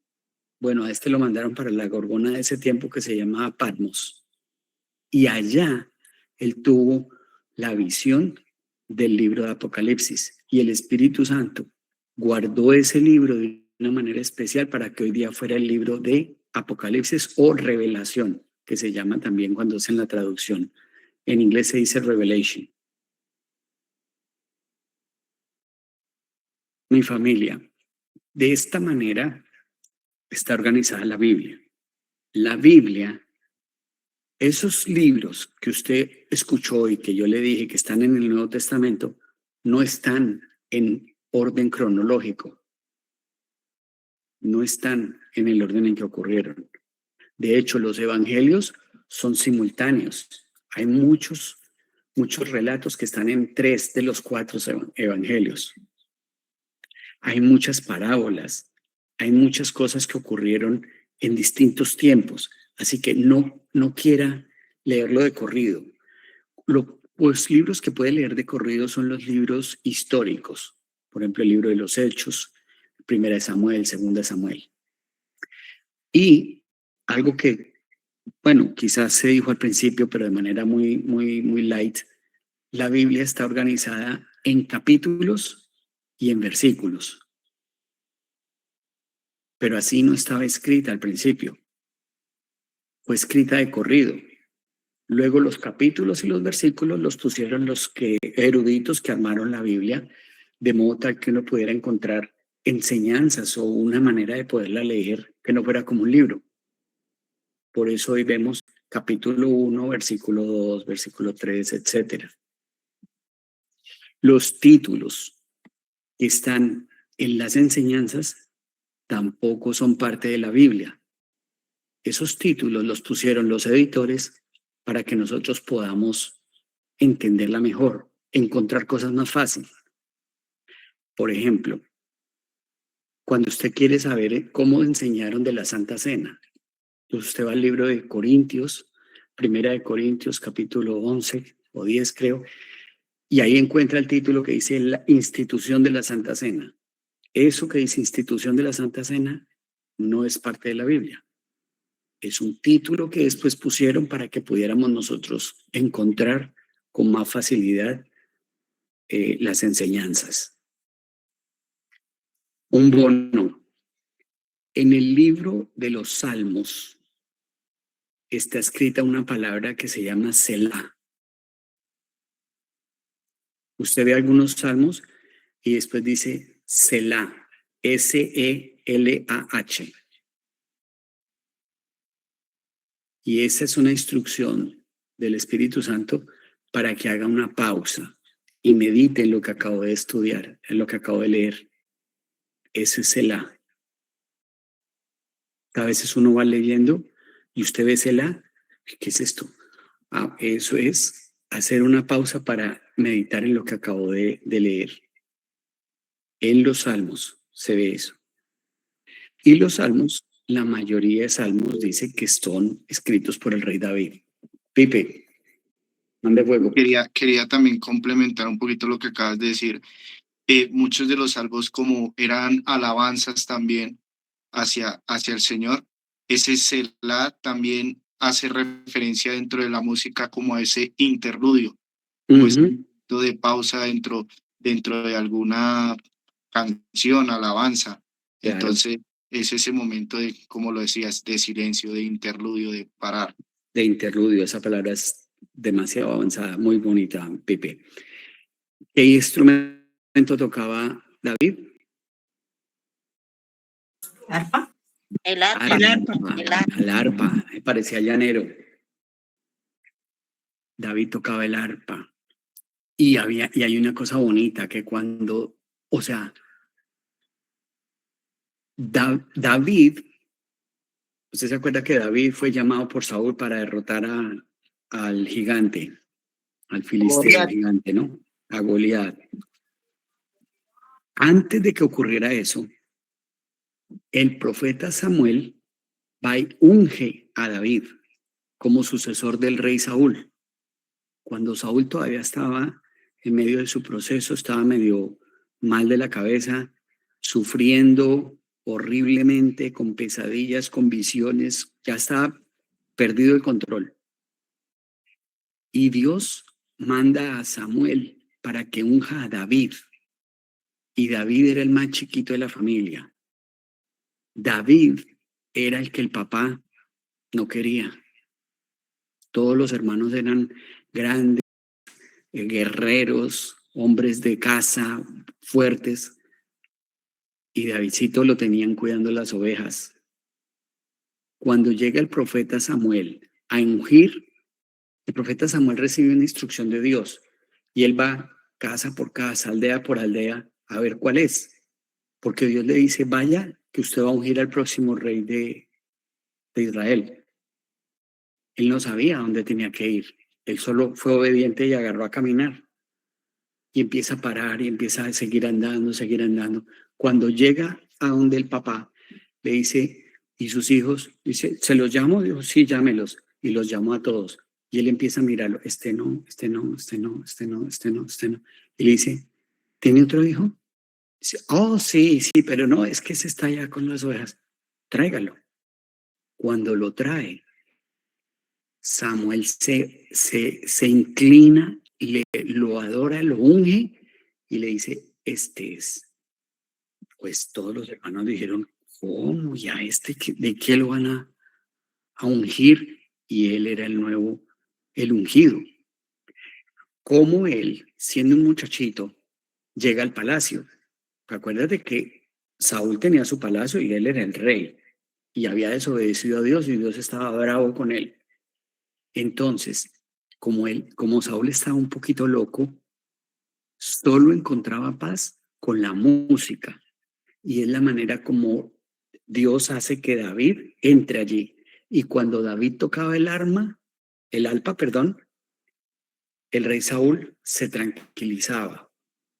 Bueno, a este lo mandaron para la Gorgona de ese tiempo que se llamaba Patmos. Y allá él tuvo la visión del libro de Apocalipsis y el Espíritu Santo guardó ese libro de una manera especial para que hoy día fuera el libro de Apocalipsis o Revelación, que se llama también cuando hacen la traducción. En inglés se dice Revelation. Mi familia, de esta manera está organizada la Biblia. La Biblia, esos libros que usted escuchó y que yo le dije que están en el Nuevo Testamento, no están en orden cronológico. No están en el orden en que ocurrieron. De hecho, los evangelios son simultáneos. Hay muchos relatos que están en 3 de los 4 evangelios. Hay muchas parábolas, hay muchas cosas que ocurrieron en distintos tiempos. Así que no quiera leerlo de corrido. Pues libros que puede leer de corrido son los libros históricos. Por ejemplo, el libro de los Hechos, Primera de Samuel, Segunda de Samuel. Y algo que, bueno, quizás se dijo al principio, pero de manera muy light, la Biblia está organizada en capítulos y en versículos. Pero así no estaba escrita al principio. Fue escrita de corrido. Luego los capítulos y los versículos los pusieron los eruditos que armaron la Biblia, de modo tal que uno pudiera encontrar enseñanzas o una manera de poderla leer que no fuera como un libro. Por eso hoy vemos capítulo 1, versículo 2, versículo 3, etc. Los títulos que están en las enseñanzas tampoco son parte de la Biblia. Esos títulos los pusieron los editores para que nosotros podamos entenderla mejor, encontrar cosas más fáciles. Por ejemplo, cuando usted quiere saber cómo enseñaron de la Santa Cena, usted va al libro de Corintios, Primera de Corintios, capítulo 11 o 10 creo, y ahí encuentra el título que dice la institución de la Santa Cena. Eso que dice institución de la Santa Cena no es parte de la Biblia. Es un título que después pusieron para que pudiéramos nosotros encontrar con más facilidad las enseñanzas. Un bono. En el libro de los Salmos está escrita una palabra que se llama Selah. Usted ve algunos salmos y después dice Selah, S-E-L-A-H. Y esa es una instrucción del Espíritu Santo para que haga una pausa y medite en lo que acabo de estudiar, en lo que acabo de leer. Ese es Selah. A veces uno va leyendo y usted ve Selah. ¿Qué es esto? Eso es hacer una pausa para meditar en lo que acabo de leer. En los salmos se ve eso. Y los salmos, la mayoría de salmos dice que son escritos por el rey David. Pipe, mande fuego. Quería también complementar un poquito lo que acabas de decir. Muchos de los salmos como eran alabanzas también hacia el Señor, ese Selah también hace referencia dentro de la música como a ese interludio, como ese momento de pausa dentro de alguna canción, alabanza. Claro. Entonces es ese momento de, como lo decías, de silencio, de interludio, de parar. De interludio, esa palabra es demasiado avanzada, muy bonita, Pipe. ¿Qué instrumento tocaba David? ¿Arpa? El arpa. El arpa, me parecía llanero. David tocaba el arpa. Y hay una cosa bonita, que cuando, o sea, David, usted se acuerda que David fue llamado por Saúl para derrotar al gigante, al filisteo gigante, ¿no? A Goliat. Antes de que ocurriera eso, el profeta Samuel va y unge a David como sucesor del rey Saúl. Cuando Saúl todavía estaba en medio de su proceso, estaba medio mal de la cabeza, sufriendo horriblemente, con pesadillas, con visiones, ya estaba perdido el control. Y Dios manda a Samuel para que unja a David. Y David era el más chiquito de la familia. David era el que el papá no quería. Todos los hermanos eran grandes, guerreros, hombres de casa, fuertes. Y Davidcito lo tenían cuidando las ovejas. Cuando llega el profeta Samuel a ungir, el profeta Samuel recibe una instrucción de Dios y él va casa por casa, aldea por aldea, a ver cuál es. Porque Dios le dice, vaya, que usted va a ungir al próximo rey de Israel. Él no sabía a dónde tenía que ir. Él solo fue obediente y agarró a caminar. Y empieza a parar y empieza a seguir andando, seguir andando. Cuando llega a donde el papá, le dice, ¿y sus hijos? Dice, ¿se los llamo? Dijo, sí, llámelos. Y los llamó a todos. Y él empieza a mirarlo, este no, este no, este no, este no, este no, este no. Y le dice, ¿tiene otro hijo? Dice, oh, sí, sí, pero no, es que ese está allá con las ovejas. Tráigalo. Cuando lo trae, Samuel se inclina, lo adora, lo unge y le dice, este es. Pues todos los hermanos dijeron, ¿cómo? ¿Ya de qué lo van a ungir? Y él era el ungido. ¿Cómo él, siendo un muchachito, llega al palacio? Acuérdate que Saúl tenía su palacio y él era el rey. Y había desobedecido a Dios y Dios estaba bravo con él. Entonces, como Saúl estaba un poquito loco, solo encontraba paz con la música. Y es la manera como Dios hace que David entre allí. Y cuando David tocaba el arpa, el rey Saúl se tranquilizaba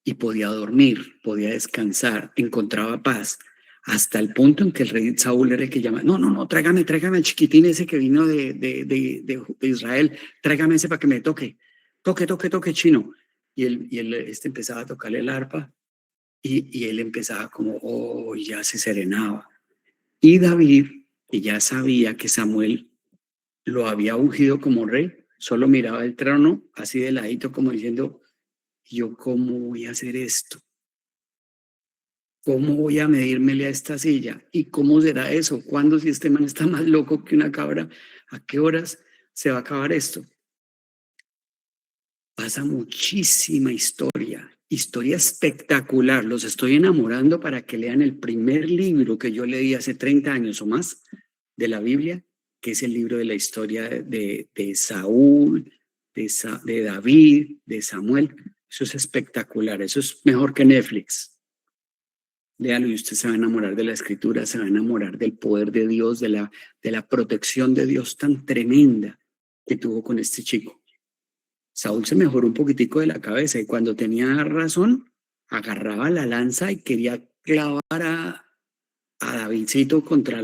y podía dormir, podía descansar, encontraba paz. Hasta el punto en que el rey Saúl era el que llama, no, tráigame al chiquitín ese que vino de Israel, tráigame ese para que me toque chino. Y él empezaba a tocarle el arpa y él empezaba como, ya se serenaba. Y David, que ya sabía que Samuel lo había ungido como rey, solo miraba el trono así de ladito como diciendo, ¿yo cómo voy a hacer esto? ¿Cómo voy a medírmele a esta silla? ¿Y cómo será eso? ¿Cuándo, si este man está más loco que una cabra? ¿A qué horas se va a acabar esto? Pasa muchísima historia espectacular. Los estoy enamorando para que lean el primer libro que yo leí hace 30 años o más de la Biblia, que es el libro de la historia de Saúl, de David, de Samuel. Eso es espectacular, eso es mejor que Netflix. Léalo y usted se va a enamorar de la escritura, se va a enamorar del poder de Dios, de la protección de Dios tan tremenda que tuvo con este chico. Saúl se mejoró un poquitico de la cabeza y cuando tenía razón, agarraba la lanza y quería clavar a Davidcito contra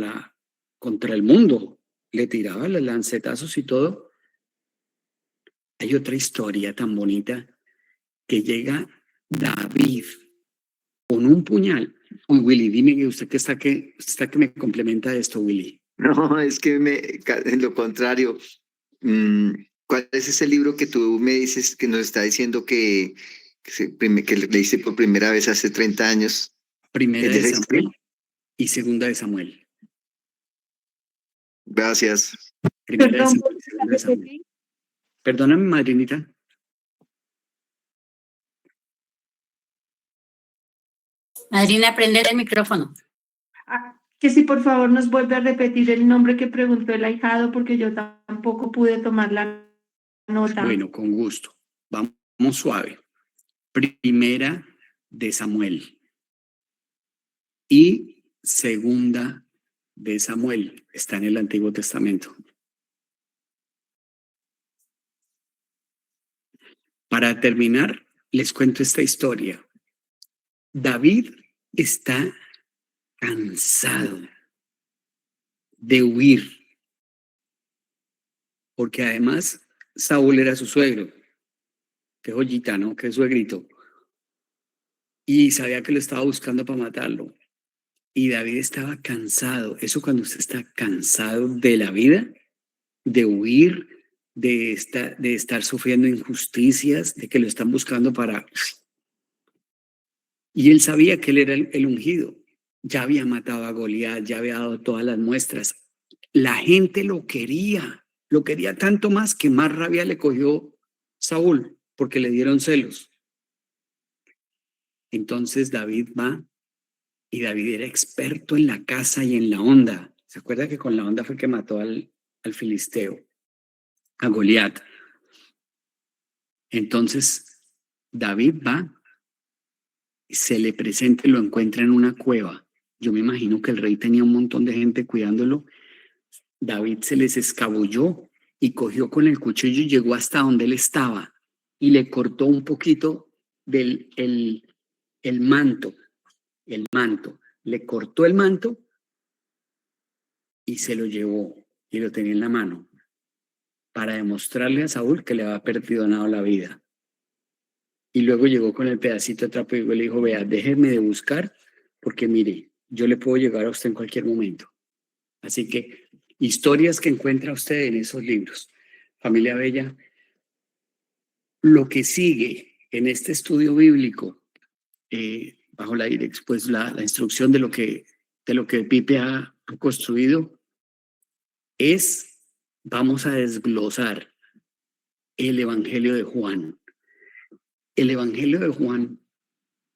el mundo. Le tiraba los lancetazos y todo. Hay otra historia tan bonita que llega David con un puñal. Uy, Willy, dime que usted está que me complementa esto, Willy. No, es que en lo contrario, ¿cuál es ese libro que tú me dices que nos está diciendo que leíste por primera vez hace 30 años? Primera de Samuel y segunda de Samuel. Gracias. Primera de Samuel y segunda de Samuel. Perdóname, madrinita. Madrina, prender el micrófono. Que si por favor nos vuelve a repetir el nombre que preguntó el ahijado, porque yo tampoco pude tomar la nota. Bueno, con gusto. Vamos suave. Primera de Samuel y segunda de Samuel. Está en el Antiguo Testamento. Para terminar, les cuento esta historia. David está cansado de huir, porque además Saúl era su suegro, que joyita, ¿no? Que suegrito, y sabía que lo estaba buscando para matarlo. Y David estaba cansado. Eso cuando usted está cansado de la vida, de huir, de estar sufriendo injusticias, de que lo están buscando para... Y él sabía que él era el ungido. Ya había matado a Goliat, ya había dado todas las muestras. La gente lo quería tanto más que más rabia le cogió Saúl, porque le dieron celos. Entonces David va, y David era experto en la caza y en la honda. ¿Se acuerda que con la honda fue que mató al filisteo, a Goliat? Entonces David va, se le presenta y lo encuentra en una cueva. Yo me imagino que el rey tenía un montón de gente cuidándolo. David se les escabulló y cogió con el cuchillo y llegó hasta donde él estaba y le cortó un poquito del el manto. Le cortó el manto y se lo llevó y lo tenía en la mano. para demostrarle a Saúl que le había perdonado la vida. Y luego llegó con el pedacito de trapo y le dijo, vea, déjeme de buscar, porque mire, yo le puedo llegar a usted en cualquier momento. Así que historias que encuentra usted en esos libros. Familia Bella, lo que sigue en este estudio bíblico, bajo la pues la instrucción de lo que Pipe ha construido, vamos a desglosar el Evangelio de Juan. El Evangelio de Juan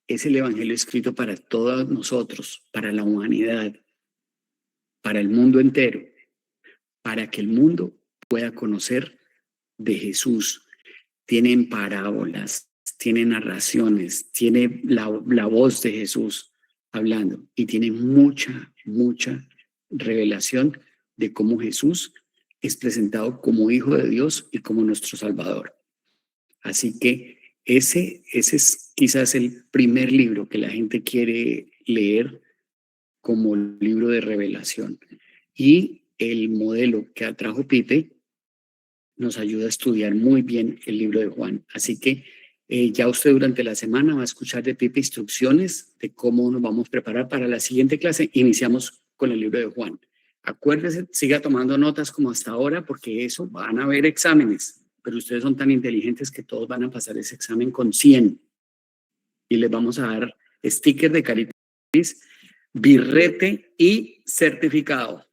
es el Evangelio escrito para todos nosotros, para la humanidad, para el mundo entero, para que el mundo pueda conocer de Jesús. Tienen parábolas, tiene narraciones, tiene la voz de Jesús hablando y tiene mucha revelación de cómo Jesús es presentado como Hijo de Dios y como nuestro Salvador. Así que ese es quizás el primer libro que la gente quiere leer como libro de revelación. Y el modelo que atrajo Pipe nos ayuda a estudiar muy bien el libro de Juan. Así que ya usted durante la semana va a escuchar de Pipe instrucciones de cómo nos vamos a preparar para la siguiente clase. Iniciamos con el libro de Juan. Acuérdese, siga tomando notas como hasta ahora, porque eso van a haber exámenes, pero ustedes son tan inteligentes que todos van a pasar ese examen con 100. Y les vamos a dar sticker de Caritas, birrete y certificado.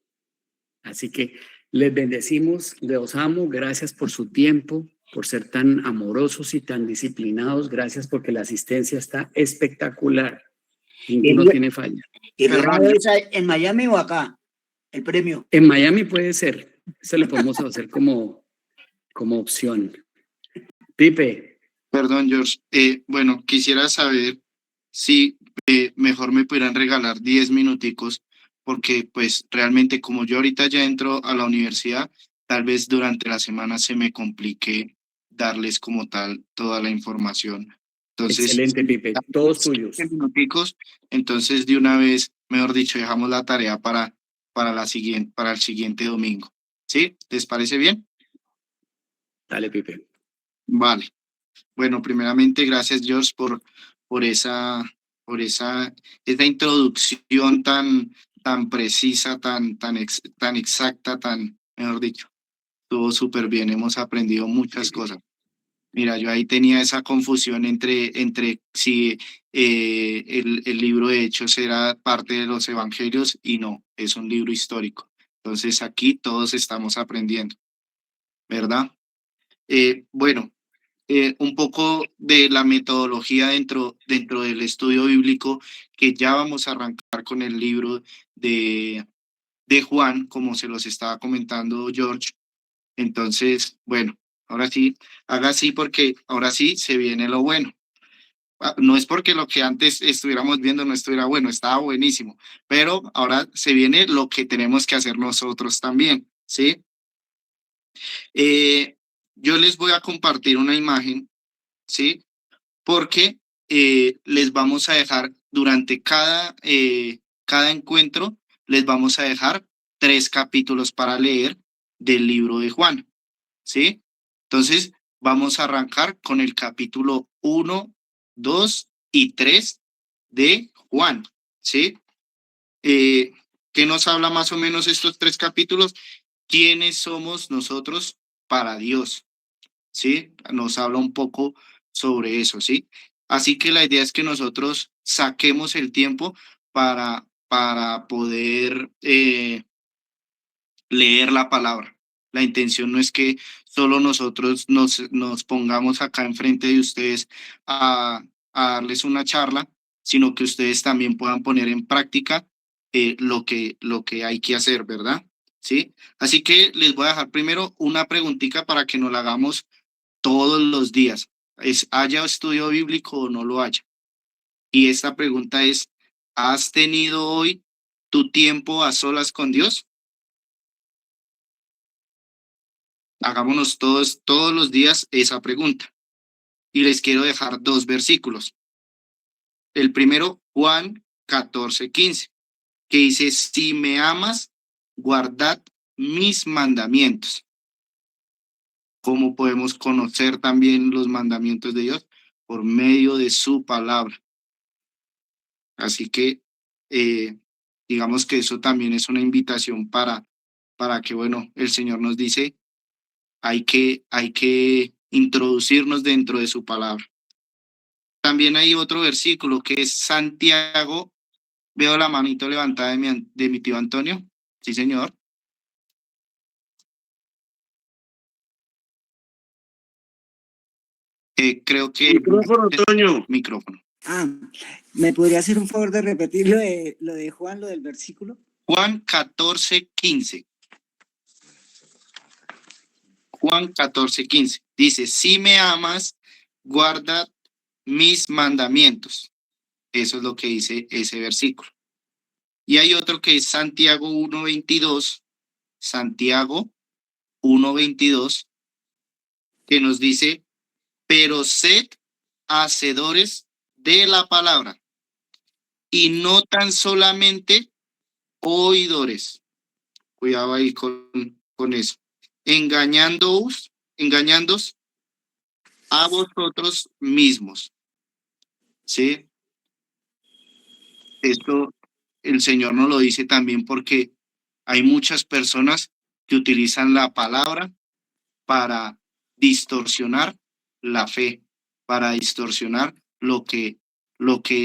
Así que les bendecimos, les amo, gracias por su tiempo, por ser tan amorosos y tan disciplinados, gracias porque la asistencia está espectacular, ninguno tiene falla. ¿Y el en Miami o acá? El premio. En Miami puede ser, eso lo podemos hacer como opción. Pipe. Perdón, George. Bueno, quisiera saber si mejor me pudieran regalar 10 minuticos, porque pues realmente como yo ahorita ya entro a la universidad, tal vez durante la semana se me complique darles como tal toda la información. Entonces, excelente, Pipe, todos tuyos. 10 minuticos, entonces de una vez, mejor dicho, dejamos la tarea para el siguiente domingo. ¿Sí? ¿Les parece bien? Dale, Pipe. Vale. Bueno, primeramente, gracias, George, por esa introducción tan precisa, tan exacta, mejor dicho, estuvo súper bien, hemos aprendido muchas cosas. Mira, yo ahí tenía esa confusión entre si el libro de Hechos era parte de los evangelios y no, es un libro histórico. Entonces aquí todos estamos aprendiendo, ¿verdad? Bueno, un poco de la metodología dentro del estudio bíblico, que ya vamos a arrancar con el libro de Juan, como se los estaba comentando George. Entonces, bueno, ahora sí, haga así porque ahora sí se viene lo bueno. No es porque lo que antes estuviéramos viendo no estuviera bueno, estaba buenísimo, pero ahora se viene lo que tenemos que hacer nosotros también, ¿sí? Yo les voy a compartir una imagen, ¿sí? Porque les vamos a dejar durante cada encuentro, les vamos a dejar 3 capítulos para leer del libro de Juan, ¿sí? Entonces, vamos a arrancar con el capítulo 1, 2 y 3 de Juan, ¿sí? ¿Qué nos habla más o menos estos 3 capítulos? ¿Quiénes somos nosotros para Dios? ¿Sí? Nos habla un poco sobre eso, ¿sí? Así que la idea es que nosotros saquemos el tiempo para poder leer la palabra. La intención no es que solo nosotros nos pongamos acá enfrente de ustedes a darles una charla, sino que ustedes también puedan poner en práctica lo que hay que hacer, ¿verdad? ¿Sí? Así que les voy a dejar primero una preguntita para que nos la hagamos todos los días. ¿Haya estudio bíblico o no lo haya? Y esta pregunta es, ¿has tenido hoy tu tiempo a solas con Dios? Hagámonos todos los días esa pregunta. Y les quiero dejar 2 versículos. El primero, Juan 14:15, que dice, si me amas, guardad mis mandamientos. ¿Cómo podemos conocer también los mandamientos de Dios? Por medio de su palabra. Así que digamos que eso también es una invitación para que, bueno, el Señor nos dice, hay que introducirnos dentro de su palabra. También hay otro versículo que es Santiago. Veo la manito levantada de mi tío Antonio. Sí, señor. Creo que... Micrófono, Toño. Micrófono. ¿Me podría hacer un favor de repetir lo de Juan, lo del versículo? Juan 14:15. Juan 14:15. Dice, si me amas, guarda mis mandamientos. Eso es lo que dice ese versículo. Y hay otro que es Santiago 1:22. Santiago 1:22, que nos dice, pero sed hacedores de la palabra y no tan solamente oidores. Cuidado ahí con eso. Engañándoos a vosotros mismos. ¿Sí? Esto el Señor nos lo dice también porque hay muchas personas que utilizan la palabra para distorsionar la fe, para distorsionar lo que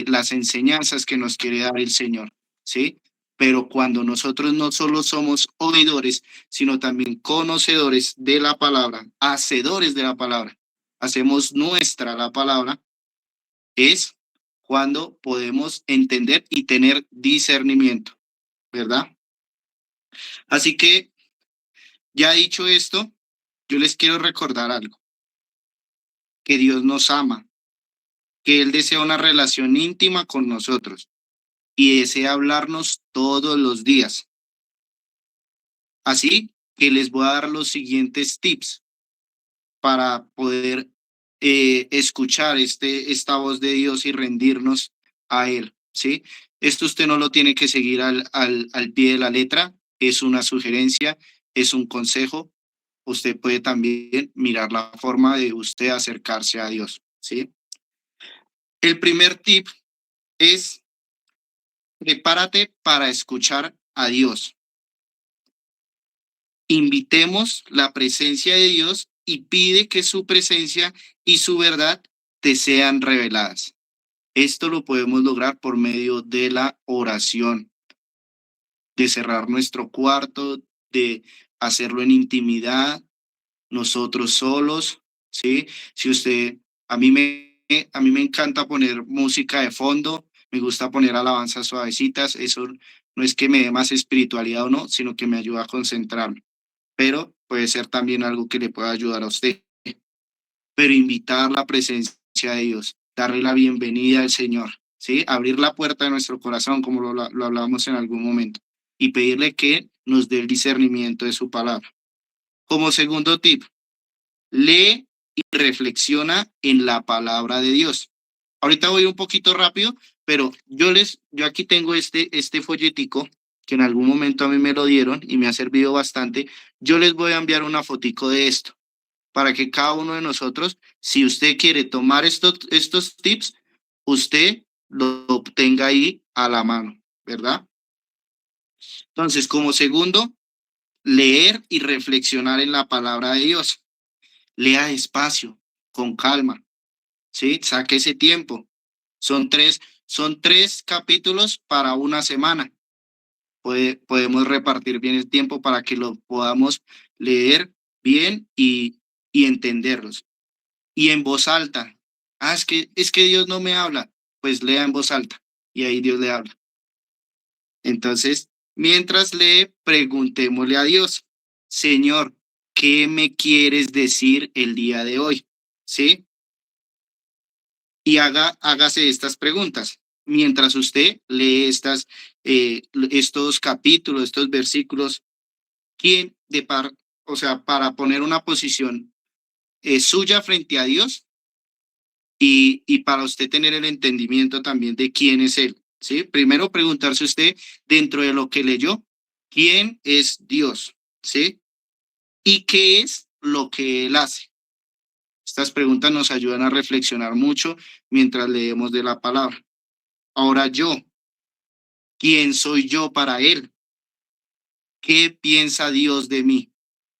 las enseñanzas que nos quiere dar el Señor, ¿sí? Pero cuando nosotros no solo somos oidores, sino también conocedores de la palabra, hacedores de la palabra, hacemos nuestra la palabra, es cuando podemos entender y tener discernimiento, ¿verdad? Así que, ya dicho esto, yo les quiero recordar algo, que Dios nos ama, que Él desea una relación íntima con nosotros y desea hablarnos todos los días. Así que les voy a dar los siguientes tips para poder escuchar esta voz de Dios y rendirnos a Él, ¿sí? Esto usted no lo tiene que seguir al pie de la letra, es una sugerencia, es un consejo. Usted puede también mirar la forma de usted acercarse a Dios, ¿sí? El primer tip es prepárate para escuchar a Dios. Invitemos la presencia de Dios y pide que su presencia y su verdad te sean reveladas. Esto lo podemos lograr por medio de la oración, de cerrar nuestro cuarto, de hacerlo en intimidad, nosotros solos, ¿sí? Si usted, a mí me encanta poner música de fondo, me gusta poner alabanzas suavecitas, eso no es que me dé más espiritualidad o no, sino que me ayuda a concentrarme, pero puede ser también algo que le pueda ayudar a usted. Pero invitar la presencia de Dios, darle la bienvenida al Señor, ¿sí? Abrir la puerta de nuestro corazón, como lo hablábamos en algún momento, y pedirle que nos dé el discernimiento de su palabra. Como segundo tip, lee y reflexiona en la palabra de Dios. Ahorita voy un poquito rápido, pero yo aquí tengo este folletico que en algún momento a mí me lo dieron y me ha servido bastante. Yo les voy a enviar una fotico de esto para que cada uno de nosotros, si usted quiere tomar estos tips, usted lo obtenga ahí a la mano, ¿verdad? Entonces, como segundo, leer y reflexionar en la palabra de Dios. Lea despacio, con calma, ¿sí? Saque ese tiempo. Son tres capítulos para una semana. Podemos repartir bien el tiempo para que lo podamos leer bien y entenderlos. Y en voz alta. Es que Dios no me habla. Pues lea en voz alta y ahí Dios le habla. Entonces, mientras lee, preguntémosle a Dios, Señor, ¿qué me quieres decir el día de hoy? ¿Sí? Y hágase estas preguntas. Mientras usted lee estos capítulos, estos versículos, para poner una posición suya frente a Dios y para usted tener el entendimiento también de quién es Él, ¿sí? Primero preguntarse usted, dentro de lo que leyó, ¿quién es Dios? ¿Sí? ¿Y qué es lo que Él hace. Estas preguntas nos ayudan a reflexionar mucho mientras leemos de la palabra. Ahora yo, ¿quién soy yo para Él? ¿Qué piensa Dios de mí?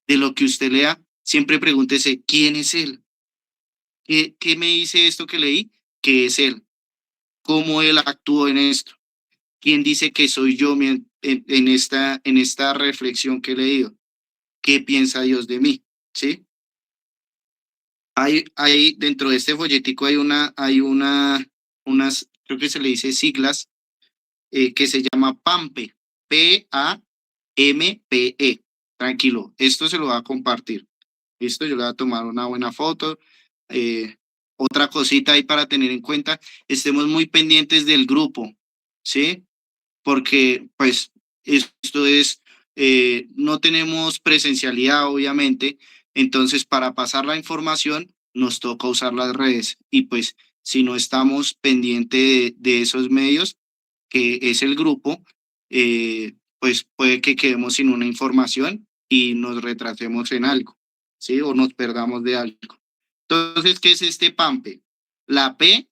De lo que usted lea, siempre pregúntese, ¿quién es Él? ¿Qué me dice esto que leí? ¿Qué es Él? ¿Cómo Él actuó en esto? ¿Quién dice que soy yo en esta reflexión que he leído? ¿Qué piensa Dios de mí? ¿Sí? Hay dentro de este folletico hay unas, creo que se le dice siglas, que se llama PAMPE, PAMPE. Tranquilo, esto se lo va a compartir. ¿Listo? Yo le voy a tomar una buena foto. Otra cosita ahí para tener en cuenta, estemos muy pendientes del grupo, ¿sí? Porque pues esto es, no tenemos presencialidad obviamente, entonces para pasar la información nos toca usar las redes y pues si no estamos pendientes de esos medios, que es el grupo, pues puede que quedemos sin una información y nos retrasemos en algo, ¿sí? O nos perdamos de algo. Entonces, ¿qué es este PAMPE? La P,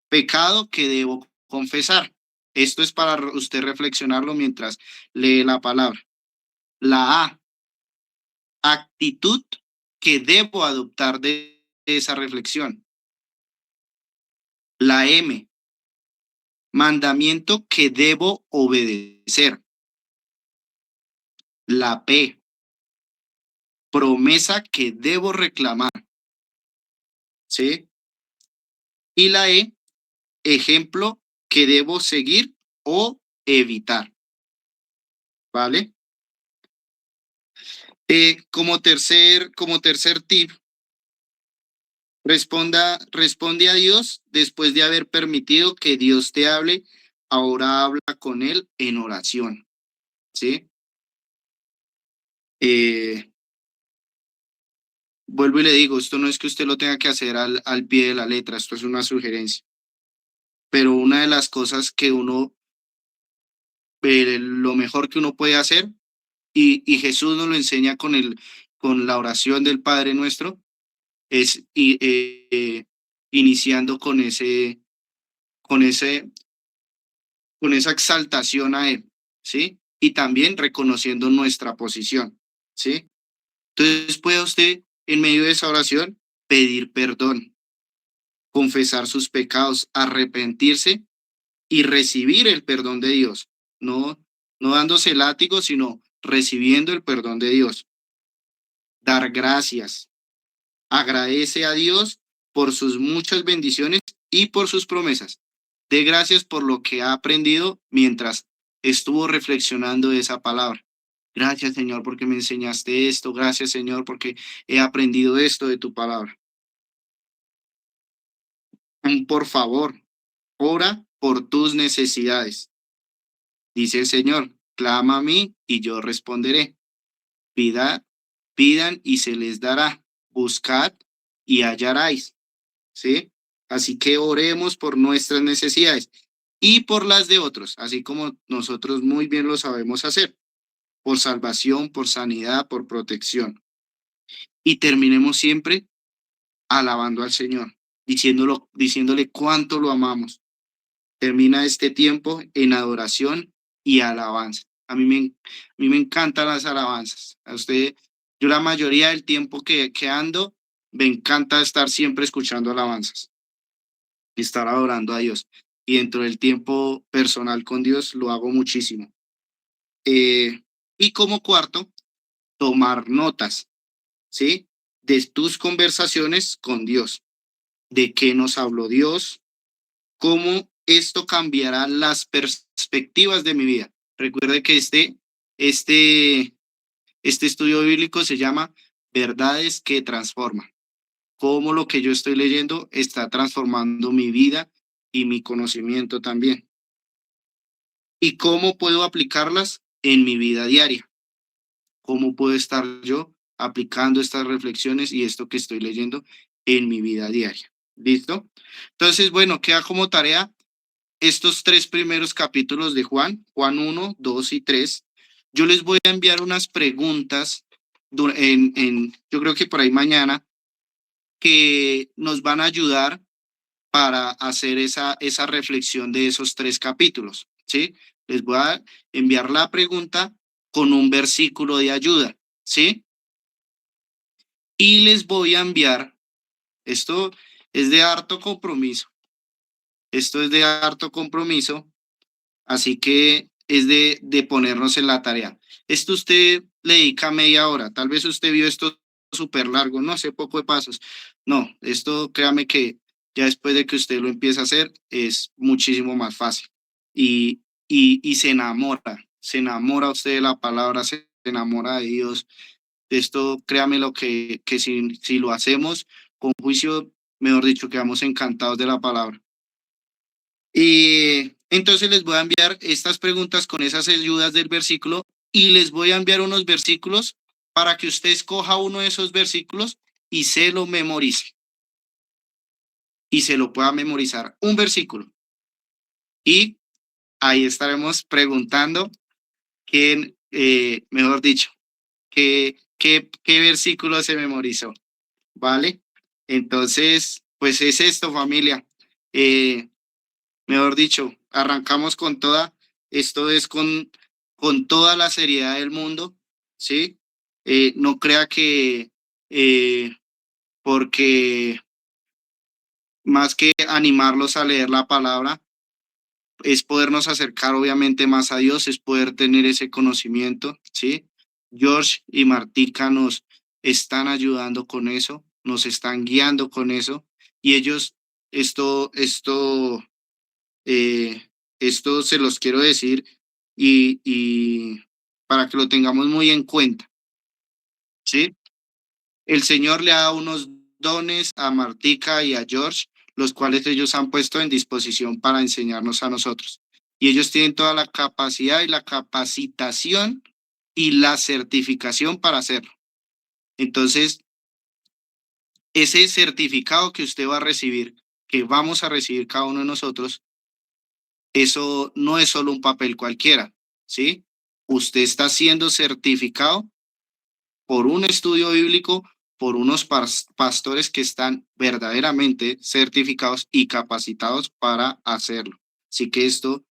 pecado que debo confesar. Esto es para usted reflexionarlo mientras lee la palabra. La A, actitud que debo adoptar de esa reflexión. La M, mandamiento que debo obedecer. La P, promesa que debo reclamar. ¿Sí? Y la E, ejemplo que debo seguir o evitar. ¿Vale? Como tercer tip, responde a Dios después de haber permitido que Dios te hable. Ahora habla con Él en oración. ¿Sí? Vuelvo y le digo, esto no es que usted lo tenga que hacer al pie de la letra, esto es una sugerencia. Pero una de las cosas que lo mejor que uno puede hacer, y Jesús nos lo enseña con la oración del Padre Nuestro, es iniciando con esa exaltación a Él, ¿sí? Y también reconociendo nuestra posición, ¿sí? Entonces puede usted, en medio de esa oración, pedir perdón, confesar sus pecados, arrepentirse y recibir el perdón de Dios, no dándose látigo, sino recibiendo el perdón de Dios. Dar gracias. Agradece a Dios por sus muchas bendiciones y por sus promesas. Dé gracias por lo que ha aprendido mientras estuvo reflexionando esa palabra. Gracias, Señor, porque me enseñaste esto. Gracias, Señor, porque he aprendido esto de tu palabra. Por favor, ora por tus necesidades. Dice el Señor, clama a mí y yo responderé. Pidan y se les dará. Buscad y hallaréis. ¿Sí? Así que oremos por nuestras necesidades y por las de otros, así como nosotros muy bien lo sabemos hacer, por salvación, por sanidad, por protección. Y terminemos siempre alabando al Señor, diciéndole cuánto lo amamos. Termina este tiempo en adoración y alabanza. A mí me encantan las alabanzas. A usted, yo la mayoría del tiempo que ando, me encanta estar siempre escuchando alabanzas, estar adorando a Dios. Y dentro del tiempo personal con Dios lo hago muchísimo. Y como cuarto, tomar notas, ¿sí? De tus conversaciones con Dios. De qué nos habló Dios, cómo esto cambiará las perspectivas de mi vida. Recuerde que este estudio bíblico se llama Verdades que Transforman. Cómo lo que yo estoy leyendo está transformando mi vida y mi conocimiento también. Y cómo puedo aplicarlas en mi vida diaria. Cómo puedo estar yo aplicando estas reflexiones y esto que estoy leyendo en mi vida diaria. ¿Listo? Entonces, bueno, queda como tarea estos 3 primeros capítulos de Juan 1, 2 y 3. Yo les voy a enviar unas preguntas yo creo que por ahí mañana, que nos van a ayudar para hacer esa reflexión de esos 3 capítulos, ¿sí? Les voy a enviar la pregunta con un versículo de ayuda, ¿sí? Y les voy a enviar, esto es de harto compromiso, así que es de ponernos en la tarea. Esto usted le dedica media hora, tal vez usted vio esto súper largo, no sé, poco de pasos. No, esto créame que ya después de que usted lo empieza a hacer es muchísimo más fácil y se enamora usted de la palabra, se enamora de Dios. Esto créame lo que si lo hacemos con juicio, mejor dicho, quedamos encantados de la palabra. Y entonces les voy a enviar estas preguntas con esas ayudas del versículo y les voy a enviar unos versículos para que usted escoja uno de esos versículos y se lo memorice. Y se lo pueda memorizar un versículo. Y ahí estaremos preguntando quién, mejor dicho, qué versículo se memorizó. ¿Vale? Entonces, pues es esto, familia. Mejor dicho, arrancamos con toda, esto es con toda la seriedad del mundo, ¿sí? No crea que porque más que animarlos a leer la palabra, es podernos acercar obviamente más a Dios, es poder tener ese conocimiento, ¿sí? George y Martica nos están ayudando con eso, nos están guiando con eso, y ellos, esto se los quiero decir y para que lo tengamos muy en cuenta, ¿sí? El Señor le ha dado unos dones a Martica y a George, los cuales ellos han puesto en disposición para enseñarnos a nosotros. Y ellos tienen toda la capacidad y la capacitación y la certificación para hacerlo. Entonces, ese certificado que usted va a recibir, que vamos a recibir cada uno de nosotros, eso no es solo un papel cualquiera, ¿sí? Usted está siendo certificado por un estudio bíblico, por unos pastores que están verdaderamente certificados y capacitados para hacerlo. Así que esto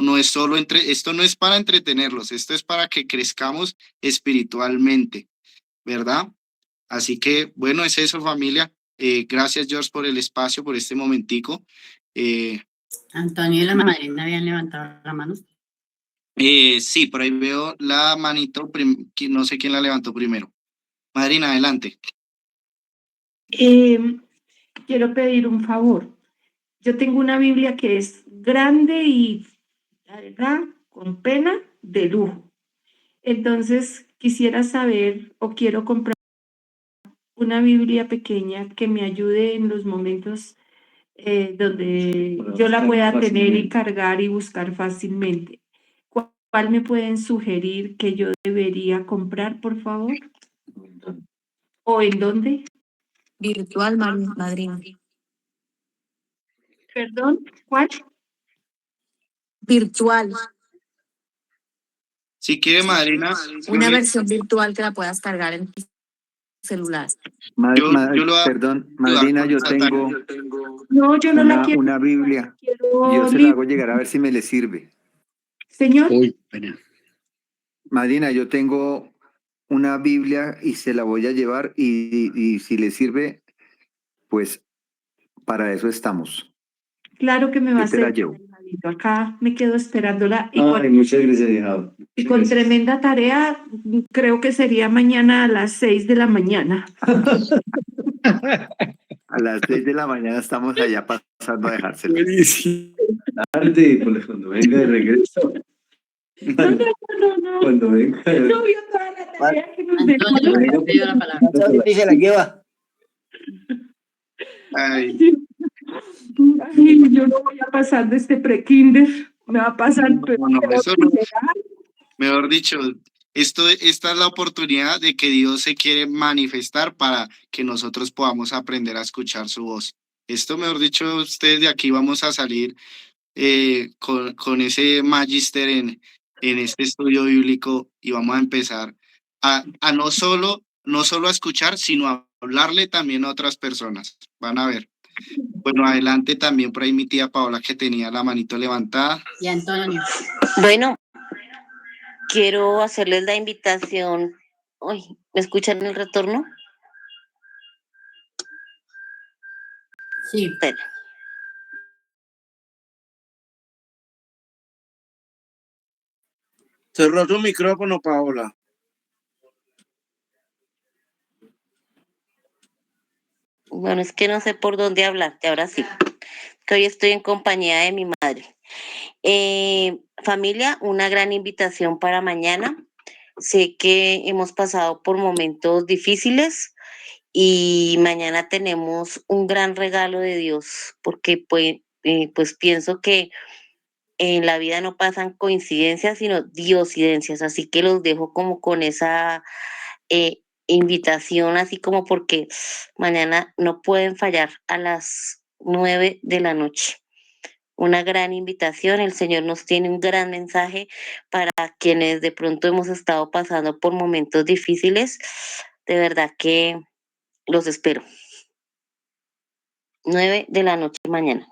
no es solo esto no es para entretenerlos, esto es para que crezcamos espiritualmente, ¿verdad? Así que, bueno, es eso, familia. Gracias, George, por el espacio, por este momentico. Antonio y la madrina habían levantado la mano. Sí, por ahí veo la manito, no sé quién la levantó primero. Madrina, adelante. Quiero pedir un favor. Yo tengo una Biblia que es grande y, la verdad, con pena, de lujo. Entonces, quisiera saber o quiero comprar una Biblia pequeña que me ayude en los momentos donde yo la pueda tener y cargar y buscar fácilmente. ¿Cuál me pueden sugerir que yo debería comprar, por favor? ¿O en dónde? Virtual, madrina. Perdón, ¿cuál? Virtual. Si quiere, madrina. Una versión virtual que la puedas cargar en tu celular. Perdón, madrina, yo tengo No, yo no la quiero. una Biblia. Quiero Yo se la hago llegar a ver si me le sirve. Señor. Uy, pena. Madrina, yo tengo una Biblia y se la voy a llevar y si le sirve, pues para eso estamos. Claro que me va a Yo te la hacer. llevo. Acá me quedo esperándola. Muchas gracias, hija. Y con tremenda tarea, creo que sería mañana a las 6 de la mañana. A las 6 de la mañana estamos allá pasando a dejársela. Tarde, pues cuando venga de regreso. No. Cuando venga. No vio toda la tarea que nos dejó. Antonio, te pido la palabra. Se la lleva. Ay, Ay, yo no voy a pasar de este pre-kinder. Me va a pasar. no, eso no. Mejor dicho, esta es la oportunidad de que Dios se quiere manifestar para que nosotros podamos aprender a escuchar su voz. Esto, mejor dicho, ustedes de aquí vamos a salir con ese magister en este estudio bíblico y vamos a empezar a no solo a escuchar, sino a hablarle también a otras personas. Van a ver. Bueno, adelante también por ahí mi tía Paola, que tenía la manito levantada. Y Antonio. Bueno, quiero hacerles la invitación. Uy, ¿me escuchan en el retorno? Sí. Espera. Cerró su micrófono, Paola. Bueno, es que no sé por dónde hablarte, ahora sí, que hoy estoy en compañía de mi madre. Familia, una gran invitación para mañana. Sé que hemos pasado por momentos difíciles y mañana tenemos un gran regalo de Dios, porque pues pienso que en la vida no pasan coincidencias, sino diosidencias, así que los dejo como con esa invitación, así como porque mañana no pueden fallar a las 9 de la noche. Una gran invitación, el Señor nos tiene un gran mensaje para quienes de pronto hemos estado pasando por momentos difíciles. De verdad que los espero. 9 de la noche mañana.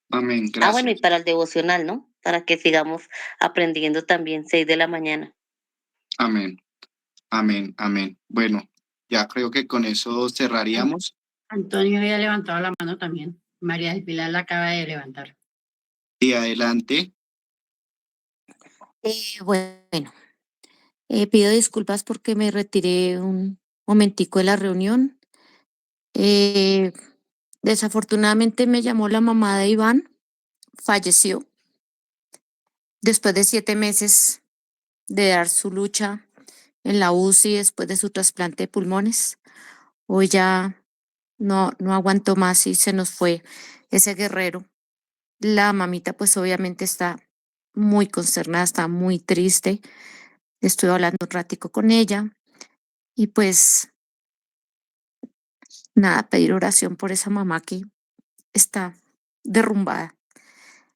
Amén, Ah, bueno, y gracias. para el devocional, ¿no? Para que sigamos aprendiendo también 6 de la mañana. Amén, amén, amén. Bueno, ya creo que con eso cerraríamos. Antonio había levantado la mano también. María del Pilar la acaba de levantar. Y adelante. Bueno, pido disculpas porque me retiré un momentico de la reunión. Desafortunadamente me llamó la mamá de Iván, falleció después de 7 meses de dar su lucha en la UCI después de su trasplante de pulmones. Hoy ya no aguantó más y se nos fue ese guerrero. La mamita pues obviamente está muy consternada, está muy triste. Estuve hablando un ratico con ella y pues nada, pedir oración por esa mamá que está derrumbada.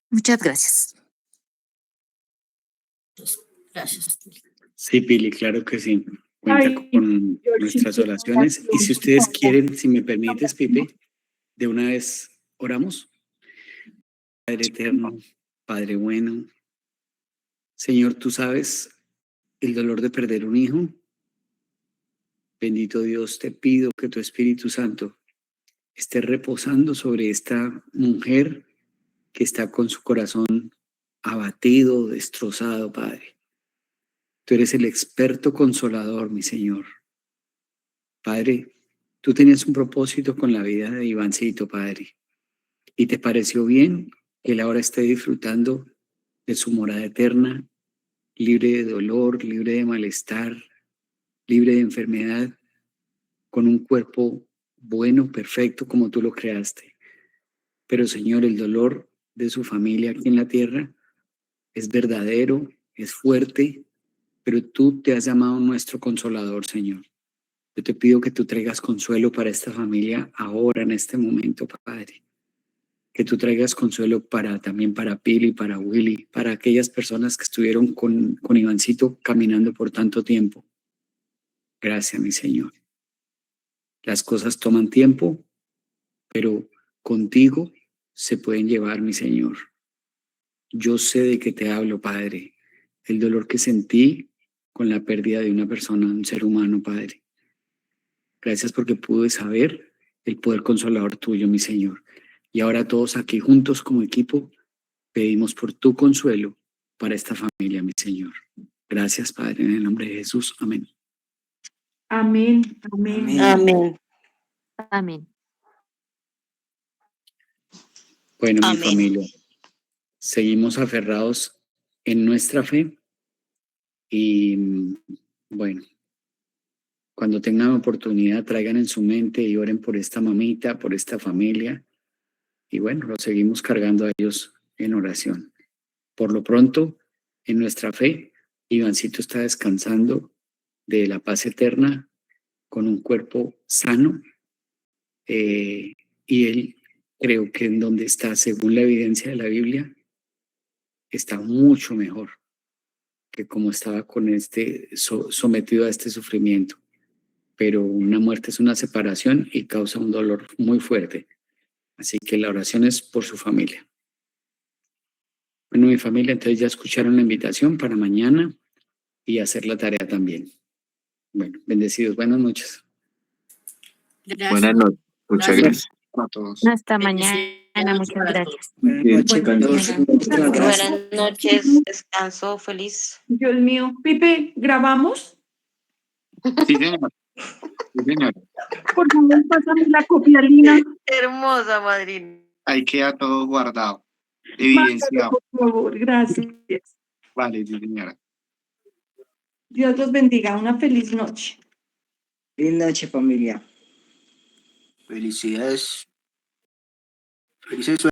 Muchas gracias. Gracias. Sí, Pili, claro que sí. Cuenta Ay, con yo nuestras sí, oraciones. Y si ustedes quieren, si me permites, Pipe, de una vez oramos. Padre eterno, Padre bueno, Señor, tú sabes el dolor de perder un hijo. Bendito Dios, te pido que tu Espíritu Santo esté reposando sobre esta mujer que está con su corazón abatido, destrozado, Padre. Tú eres el experto consolador, mi Señor. Padre, tú tenías un propósito con la vida de Ivancito, Padre, y te pareció bien que él ahora esté disfrutando de su morada eterna, libre de dolor, libre de malestar, libre de enfermedad, con un cuerpo bueno, perfecto, como tú lo creaste. Pero, Señor, el dolor de su familia aquí en la tierra es verdadero, es fuerte, pero tú te has llamado nuestro consolador, Señor. Yo te pido que tú traigas consuelo para esta familia ahora, en este momento, Padre. Que tú traigas consuelo también para Pili, para Willy, para aquellas personas que estuvieron con Ivancito caminando por tanto tiempo. Gracias, mi Señor. Las cosas toman tiempo, pero contigo se pueden llevar, mi Señor. Yo sé de qué te hablo, Padre. El dolor que sentí con la pérdida de una persona, un ser humano, Padre. Gracias porque pude saber el poder consolador tuyo, mi Señor. Y ahora todos aquí juntos como equipo pedimos por tu consuelo para esta familia, mi Señor. Gracias, Padre, en el nombre de Jesús. Amén. Amén, amén. Amén. Amén. Bueno, mi Amén. familia, seguimos aferrados en nuestra fe y bueno, cuando tengan oportunidad traigan en su mente y oren por esta mamita, por esta familia y bueno, lo seguimos cargando a ellos en oración. Por lo pronto, en nuestra fe, Ivancito está descansando de la paz eterna con un cuerpo sano y él creo que en donde está, según la evidencia de la Biblia, está mucho mejor. que como estaba con sometido a este sufrimiento. Pero una muerte es una separación y causa un dolor muy fuerte. Así que la oración es por su familia. Bueno, mi familia, entonces ya escucharon la invitación para mañana y hacer la tarea también. Bueno, bendecidos, buenas noches. Gracias. Buenas noches. Muchas gracias A todos. Hasta mañana, muchas gracias. Buenas Bien, noches, buenas Dios, noches. muchas gracias. Buenas noches, descanso feliz. Dios mío. Pipe, ¿grabamos? Sí, señor. Sí, señor. Por favor, pásame la copialina. Hermosa madrina. Ahí queda todo guardado, Mándale, evidenciado. por favor, gracias. Vale, sí, señora. Dios los bendiga. Una feliz noche. Feliz noche, familia. Felicidades. Felices